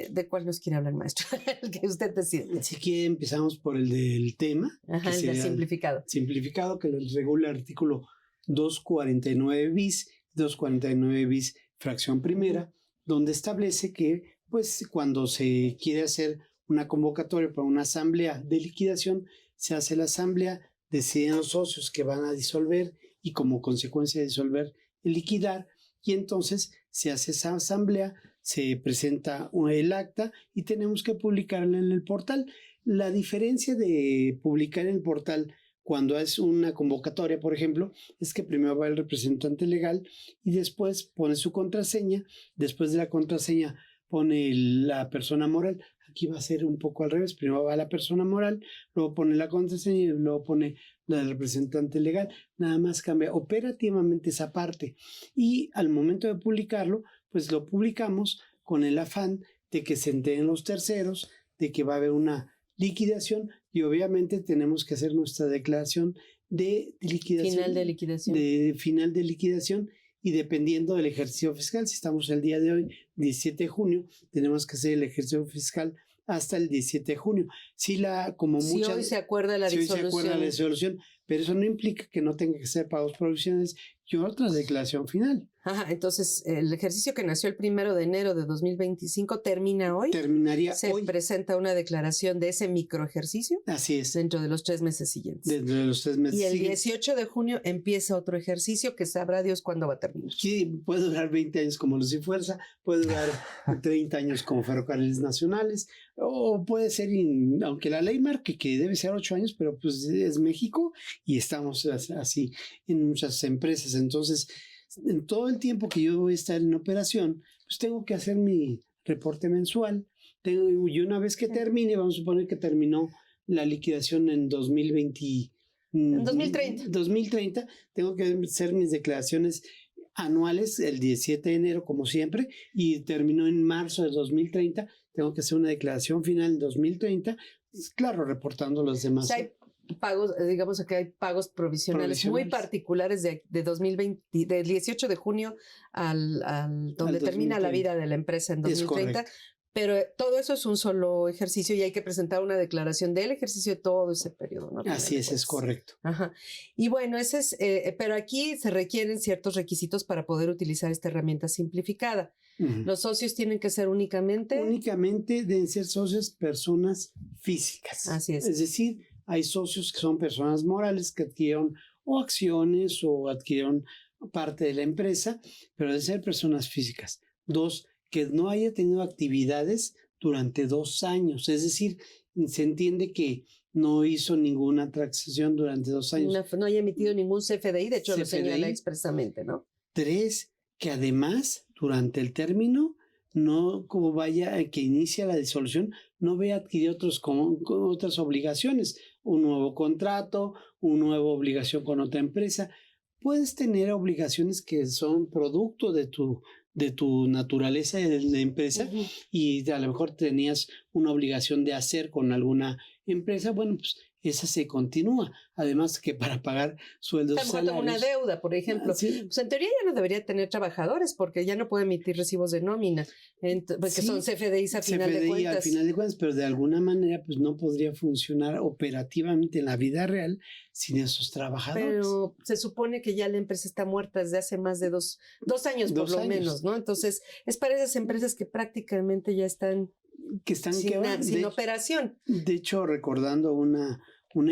¿De cuál nos quiere hablar, maestro? El que usted decide. Si quiere, empezamos por el del tema. Ajá, el del simplificado. Simplificado, que lo regula el artículo 249 bis, 249 bis, fracción primera, donde establece que, pues, cuando se quiere hacer una convocatoria para una asamblea de liquidación, se hace la asamblea, deciden los socios que van a disolver y como consecuencia de disolver, liquidar, y entonces se hace esa asamblea, se presenta el acta y tenemos que publicarla en el portal. La diferencia de publicar en el portal cuando es una convocatoria, por ejemplo, es que primero va el representante legal y después pone su contraseña, después de la contraseña pone la persona moral. Aquí va a ser un poco al revés, primero va la persona moral, luego pone la contraseña y luego pone la del representante legal. Nada más cambia operativamente esa parte. Y al momento de publicarlo, pues lo publicamos con el afán de que se enteren los terceros, de que va a haber una liquidación y obviamente tenemos que hacer nuestra declaración de liquidación. Final de liquidación. De final de liquidación. Y dependiendo del ejercicio fiscal, si estamos el día de hoy, 17 de junio, tenemos que hacer el ejercicio fiscal hasta el 17 de junio. Si hoy se acuerda la disolución. Hoy se acuerda la disolución, pero eso no implica que no tenga que ser pagos provisionales y otra declaración final. Ajá, entonces el ejercicio que nació el 1 de enero de 2025 termina hoy. Terminaría hoy. Se presenta una declaración de ese microejercicio. Así es. Dentro de los 3 meses siguientes. Dentro de los 3 meses siguientes. Y el siguientes. 18 de junio empieza otro ejercicio que sabrá Dios cuándo va a terminar. Sí, puede durar 20 años como Luz y Fuerza, puede durar 30 años como Ferrocarriles Nacionales, o puede ser, aunque la ley marque que debe ser 8 años, pero pues es México y estamos así en muchas empresas. Entonces, en todo el tiempo que yo voy a estar en operación, pues tengo que hacer mi reporte mensual. Y una vez que termine, vamos a suponer que terminó la liquidación en 2020. En 2030. 2030, tengo que hacer mis declaraciones anuales el 17 de enero, como siempre, y terminó en marzo de 2030. Tengo que hacer una declaración final en 2030, claro, reportando los demás. O sea, hay pagos, digamos que hay pagos provisionales muy particulares de 2020, del 18 de junio al donde termina la vida de la empresa en 2030. Pero todo eso es un solo ejercicio y hay que presentar una declaración del ejercicio de todo ese periodo, ¿no? Así es correcto. Ajá. Y bueno, ese es, pero aquí se requieren ciertos requisitos para poder utilizar esta herramienta simplificada. Los socios tienen que ser únicamente deben ser socios personas físicas. Así es. Es decir, hay socios que son personas morales que adquirieron o acciones o adquirieron parte de la empresa, pero deben ser personas físicas. 2, que no haya tenido actividades durante 2 años. Es decir, se entiende que no hizo ninguna transacción durante 2 años. No haya emitido ningún CFDI, de hecho lo señala expresamente, ¿no? 3, que además, durante el término, no como vaya que inicia la disolución, no vaya a adquirir otras obligaciones, un nuevo contrato, una nueva obligación con otra empresa. puedes tener obligaciones que son producto de tu naturaleza de la empresa y a lo mejor tenías una obligación de hacer con alguna empresa, bueno, pues esa se continúa. Además que para pagar sueldos, salarios. Tengo una deuda, por ejemplo. Sí. Pues en teoría ya no debería tener trabajadores porque ya no puede emitir recibos de nómina, porque son CFDIs al final de cuentas. Al final de cuentas, pero de alguna manera pues no podría funcionar operativamente en la vida real sin esos trabajadores. Pero se supone que ya la empresa está muerta desde hace más de dos años por lo menos, ¿no? Entonces es para esas empresas que prácticamente ya están sin operación. De hecho, recordando una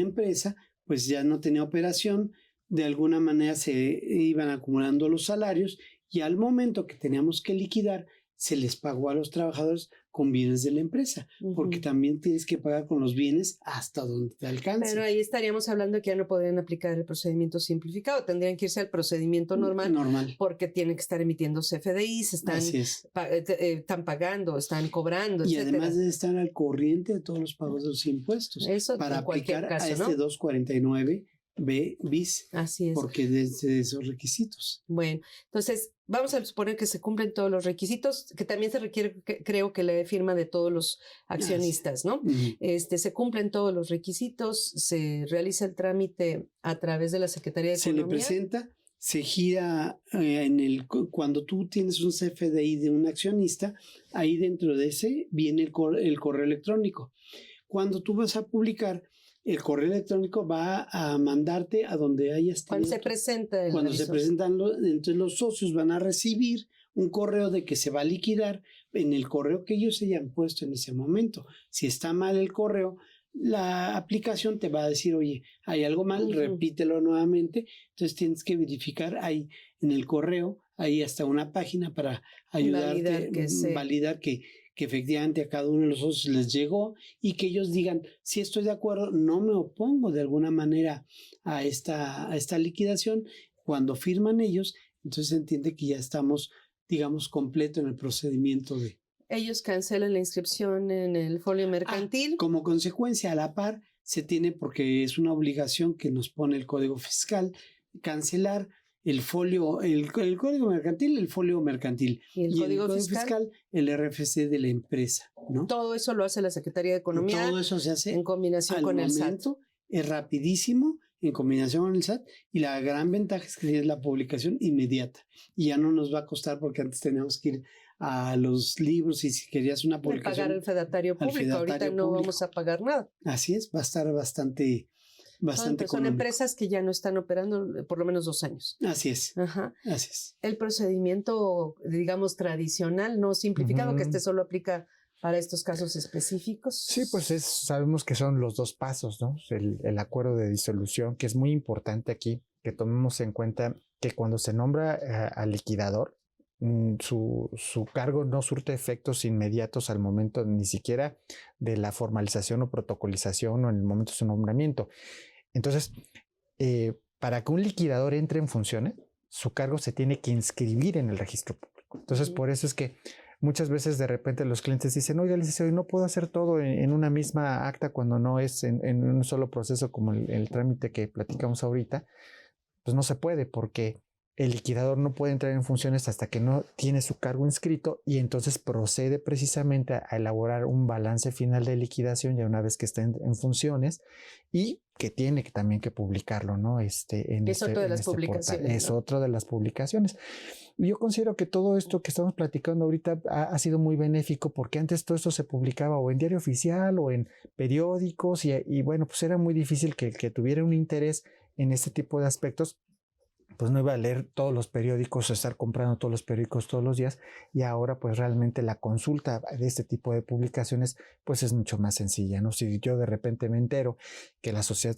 empresa, pues ya no tenía operación, de alguna manera se iban acumulando los salarios y al momento que teníamos que liquidar, se les pagó a los trabajadores con bienes de la empresa, porque también tienes que pagar con los bienes hasta donde te alcance. Pero ahí estaríamos hablando que ya no podrían aplicar el procedimiento simplificado, tendrían que irse al procedimiento normal. Porque tienen que estar emitiendo CFDIs, están pagando, están cobrando, y etcétera. Además de estar al corriente de todos los pagos de los impuestos. Eso para en cualquier aplicar caso, a este 249 bis. Así es. Porque desde esos requisitos. Bueno, entonces vamos a suponer que se cumplen todos los requisitos, que también se requiere, creo que la firma de todos los accionistas, ¿no? Se cumplen todos los requisitos, se realiza el trámite a través de la Secretaría de Economía. Se le presenta, se gira cuando tú tienes un CFDI de un accionista, ahí dentro de ese viene el correo electrónico. Cuando tú vas a publicar, el correo electrónico va a mandarte a donde hayas tenido. Cuando se presentan, entonces los socios van a recibir un correo de que se va a liquidar en el correo que ellos hayan puesto en ese momento. Si está mal el correo, la aplicación te va a decir, oye, hay algo mal, repítelo nuevamente. Entonces tienes que verificar ahí en el correo, ahí hasta una página para ayudarte, validar que efectivamente a cada uno de los socios les llegó y que ellos digan, si estoy de acuerdo, no me opongo de alguna manera a esta liquidación. Cuando firman ellos, entonces se entiende que ya estamos, digamos, completo en el procedimiento de... Ellos cancelan la inscripción en el folio mercantil. Como consecuencia, a la par, se tiene, porque es una obligación que nos pone el Código Fiscal, cancelar el folio, el código mercantil, el folio mercantil. Y el código fiscal, el RFC de la empresa, ¿no? Todo eso lo hace la Secretaría de Economía. Todo eso se hace en combinación con el SAT. Es rapidísimo en combinación con el SAT y la gran ventaja es que es la publicación inmediata y ya no nos va a costar porque antes teníamos que ir a los libros y si querías una publicación. Pagar el fedatario público. Ahorita no vamos a pagar nada. Así es, va a estar bastante son empresas que ya no están operando por lo menos 2 años. Así es. Ajá. Así es. El procedimiento, digamos, tradicional, no simplificado, que solo aplica para estos casos específicos. Sí, pues sabemos que son los 2 pasos, ¿no? El acuerdo de disolución, que es muy importante aquí, que tomemos en cuenta que cuando se nombra al liquidador, su cargo no surte efectos inmediatos al momento ni siquiera de la formalización o protocolización o en el momento de su nombramiento. Entonces, para que un liquidador entre en funciones, su cargo se tiene que inscribir en el registro público. Entonces, por eso es que muchas veces de repente los clientes dicen, oiga, licenciado, no puedo hacer todo en una misma acta cuando no es en un solo proceso como el trámite que platicamos ahorita. Pues no se puede porque el liquidador no puede entrar en funciones hasta que no tiene su cargo inscrito y entonces procede precisamente a elaborar un balance final de liquidación ya una vez que esté en funciones y que tiene también que publicarlo, ¿no? Es otra de las publicaciones. Es otra de las publicaciones. Yo considero que todo esto que estamos platicando ahorita ha sido muy benéfico porque antes todo esto se publicaba o en diario oficial o en periódicos y bueno, pues era muy difícil que tuviera un interés en este tipo de aspectos. Pues no iba a leer todos los periódicos, estar comprando todos los periódicos todos los días y ahora pues realmente la consulta de este tipo de publicaciones pues es mucho más sencilla, ¿no? Si yo de repente me entero que la sociedad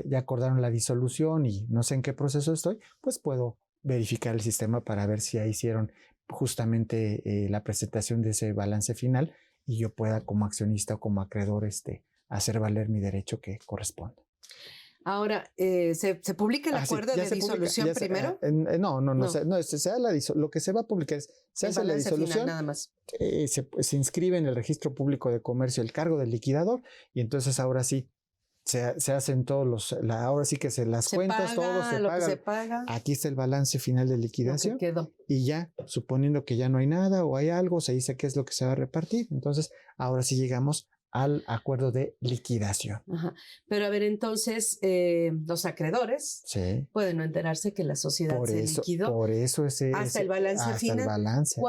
ya acordaron la disolución y no sé en qué proceso estoy, pues puedo verificar el sistema para ver si ahí hicieron justamente la presentación de ese balance final y yo pueda como accionista o como acreedor hacer valer mi derecho que corresponde. Ahora, ¿se publica el acuerdo de disolución primero? No. Lo que se va a publicar es, se hace la disolución, nada más. Se inscribe en el registro público de comercio el cargo del liquidador y entonces ahora sí, se hacen todos ahora sí que las cuentas, todo se paga. Se paga. Aquí está el balance final de liquidación. Y ya, suponiendo que ya no hay nada o hay algo, se dice qué es lo que se va a repartir. Entonces, ahora sí llegamos al acuerdo de liquidación. Ajá. Pero a ver, entonces, los acreedores pueden no enterarse que la sociedad se liquidó. Por eso hasta el balance final. El balance,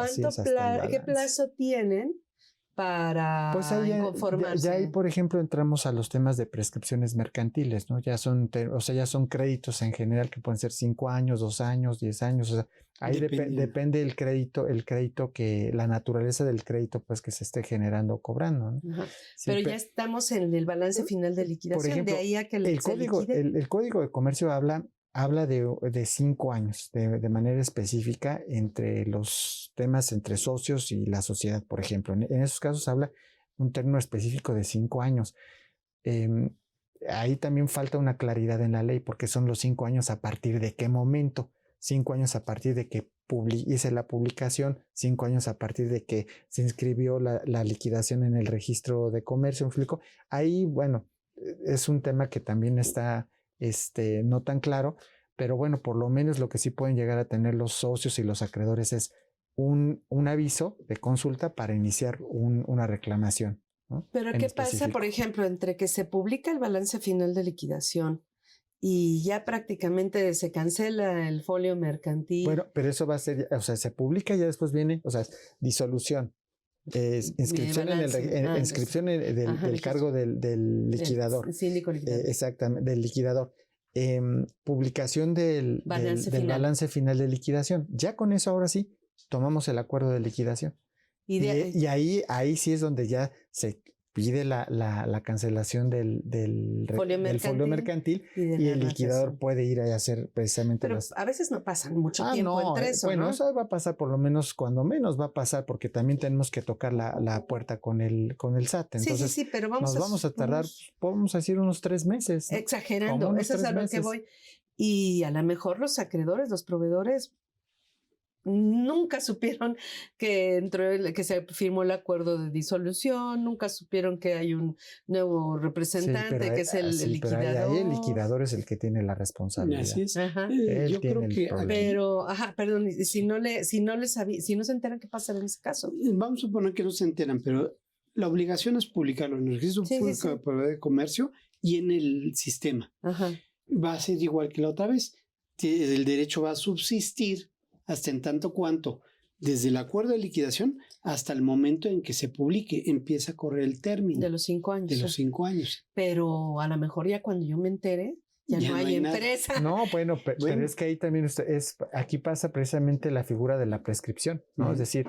¿Qué plazo tienen para conformarse? Ya ahí, por ejemplo, entramos a los temas de prescripciones mercantiles, ¿no? Ya son créditos en general que pueden ser 5 años, 2 años, 10 años, o sea, ahí depende el crédito la naturaleza del crédito, pues, que se esté generando o cobrando, ¿no? Pero ya estamos en el balance final de liquidación, por ejemplo, de ahí a que el Código de Comercio habla de 5 años de manera específica entre los temas entre socios y la sociedad, por ejemplo. En esos casos habla un término específico de 5 años. Ahí también falta una claridad en la ley porque son los 5 años a partir de qué momento. 5 años a partir de que hice la publicación, 5 años a partir de que se inscribió la liquidación en el registro de comercio. ¿Me explico? Ahí, bueno, es un tema que también está no tan claro, pero bueno, por lo menos lo que sí pueden llegar a tener los socios y los acreedores es un aviso de consulta para iniciar una reclamación, ¿no? Pero ¿qué pasa, por ejemplo, entre que se publica el balance final de liquidación y ya prácticamente se cancela el folio mercantil? Bueno, pero eso va a ser, o sea, se publica y ya después viene, o sea, disolución. Inscripción del cargo del liquidador. El síndico liquidador. Exactamente, del liquidador. Publicación del balance final de liquidación. Ya con eso, ahora sí, tomamos el acuerdo de liquidación. Y ahí sí es donde ya se pide la cancelación del folio mercantil y el liquidador puede ir a hacer precisamente. Pero a veces no pasan mucho tiempo entre eso, bueno, ¿no? Eso va a pasar por lo menos, cuando menos va a pasar, porque también tenemos que tocar la puerta con el SAT. Entonces, sí, pero vamos a tardar, podemos decir, unos 3 meses, ¿no? Exagerando, eso es a lo que voy. Y a lo mejor los acreedores, los proveedores, nunca supieron que se firmó el acuerdo de disolución, nunca supieron que hay un nuevo representante que es el liquidador. Pero ahí el liquidador es el que tiene la responsabilidad. Así es. Yo creo que si no se enteran, ¿qué pasa en ese caso? Vamos a suponer que no se enteran, pero la obligación es publicarlo en el registro público de comercio y en el sistema. Va a ser igual que la otra vez. El derecho va a subsistir hasta en tanto cuanto, desde el acuerdo de liquidación hasta el momento en que se publique, empieza a correr el término. De los 5 años. De los 5 años. Pero a lo mejor ya cuando yo me entere, ya no hay empresa. Nada. No, bueno, pero es que ahí también aquí pasa precisamente la figura de la prescripción, ¿no? Es decir,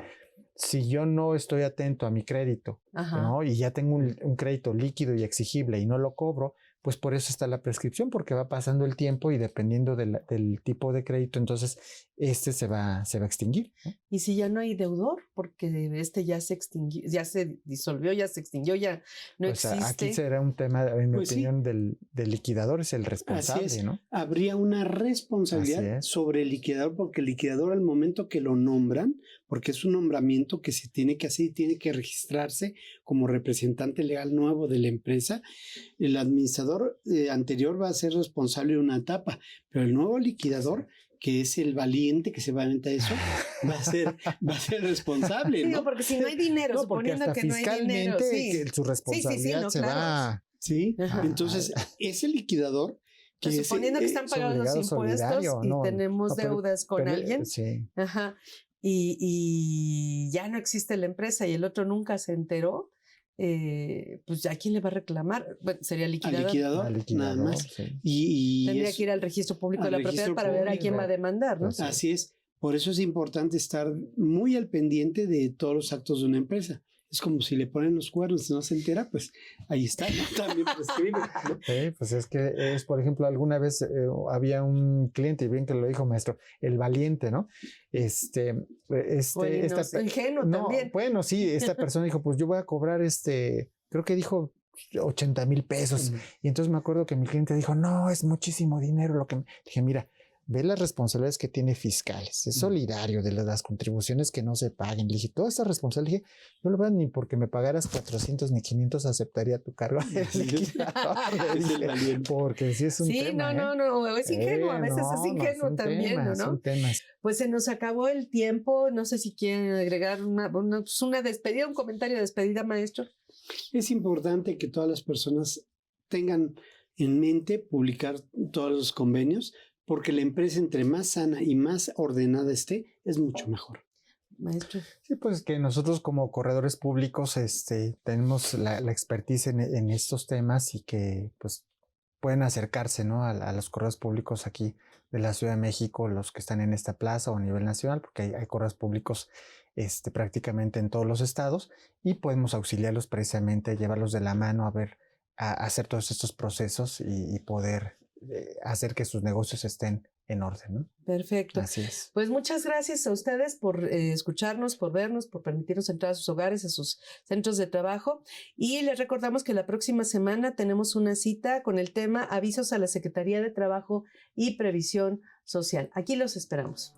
si yo no estoy atento a mi crédito, ¿no? Y ya tengo un crédito líquido y exigible y no lo cobro, pues por eso está la prescripción, porque va pasando el tiempo y dependiendo del tipo de crédito, entonces se va a extinguir, ¿no? Y si ya no hay deudor, porque ya se extinguió, ya se disolvió, ya se extinguió, ya no existe. Aquí será un tema, en mi opinión, del liquidador, es el responsable, ¿no? Habría una responsabilidad sobre el liquidador, porque el liquidador al momento que lo nombran, porque es un nombramiento que se tiene que hacer y tiene que registrarse como representante legal nuevo de la empresa, el administrador anterior va a ser responsable de una etapa, pero el nuevo liquidador, que es el valiente que se va a aventar eso, va a ser responsable, ¿no? Digo, porque si no hay dinero, suponiendo que no hay dinero, su responsabilidad se va. Sí, entonces ese liquidador suponiendo que están pagados los impuestos y tenemos deudas con alguien, y ya no existe la empresa y el otro nunca se enteró, pues ¿a quién le va a reclamar? Bueno, sería liquidador. Al liquidador, nada más. Sí. Y tendría que ir al registro público de la propiedad para ver a quién va a demandar, ¿no? Así es. Por eso es importante estar muy al pendiente de todos los actos de una empresa. Es como si le ponen los cuernos y no se entera, pues ahí está, ¿no? También prescribe, ¿no? Sí, pues es que por ejemplo, alguna vez había un cliente, y bien que lo dijo maestro, el valiente, ¿no? Ingenuo también. Bueno, sí, esta persona dijo, pues yo voy a cobrar creo que dijo 80,000 pesos. Y entonces me acuerdo que mi cliente dijo, no, es muchísimo dinero lo que dije, mira, ve las responsabilidades que tiene fiscales, es solidario de las contribuciones que no se paguen. Le dije, toda esa responsabilidad, no lo veo ni porque me pagaras 400 ni 500 aceptaría tu cargo. Porque sí es un tema. No, es ingenuo, a veces es ingenuo también, ¿no? Pues se nos acabó el tiempo, no sé si quieren agregar una despedida, un comentario de despedida, maestro. Es importante que todas las personas tengan en mente publicar todos los convenios, porque la empresa entre más sana y más ordenada esté, es mucho mejor. Maestro. Sí, pues que nosotros como corredores públicos tenemos la expertise en estos temas y que pues pueden acercarse, ¿no? a los corredores públicos aquí de la Ciudad de México, los que están en esta plaza o a nivel nacional, porque hay corredores públicos prácticamente en todos los estados, y podemos auxiliarlos precisamente, llevarlos de la mano a hacer todos estos procesos y poder hacer que sus negocios estén en orden, ¿no? Perfecto. Así es. Pues muchas gracias a ustedes por escucharnos, por vernos, por permitirnos entrar a sus hogares, a sus centros de trabajo. Y les recordamos que la próxima semana tenemos una cita con el tema Avisos a la Secretaría de Trabajo y Previsión Social. Aquí los esperamos.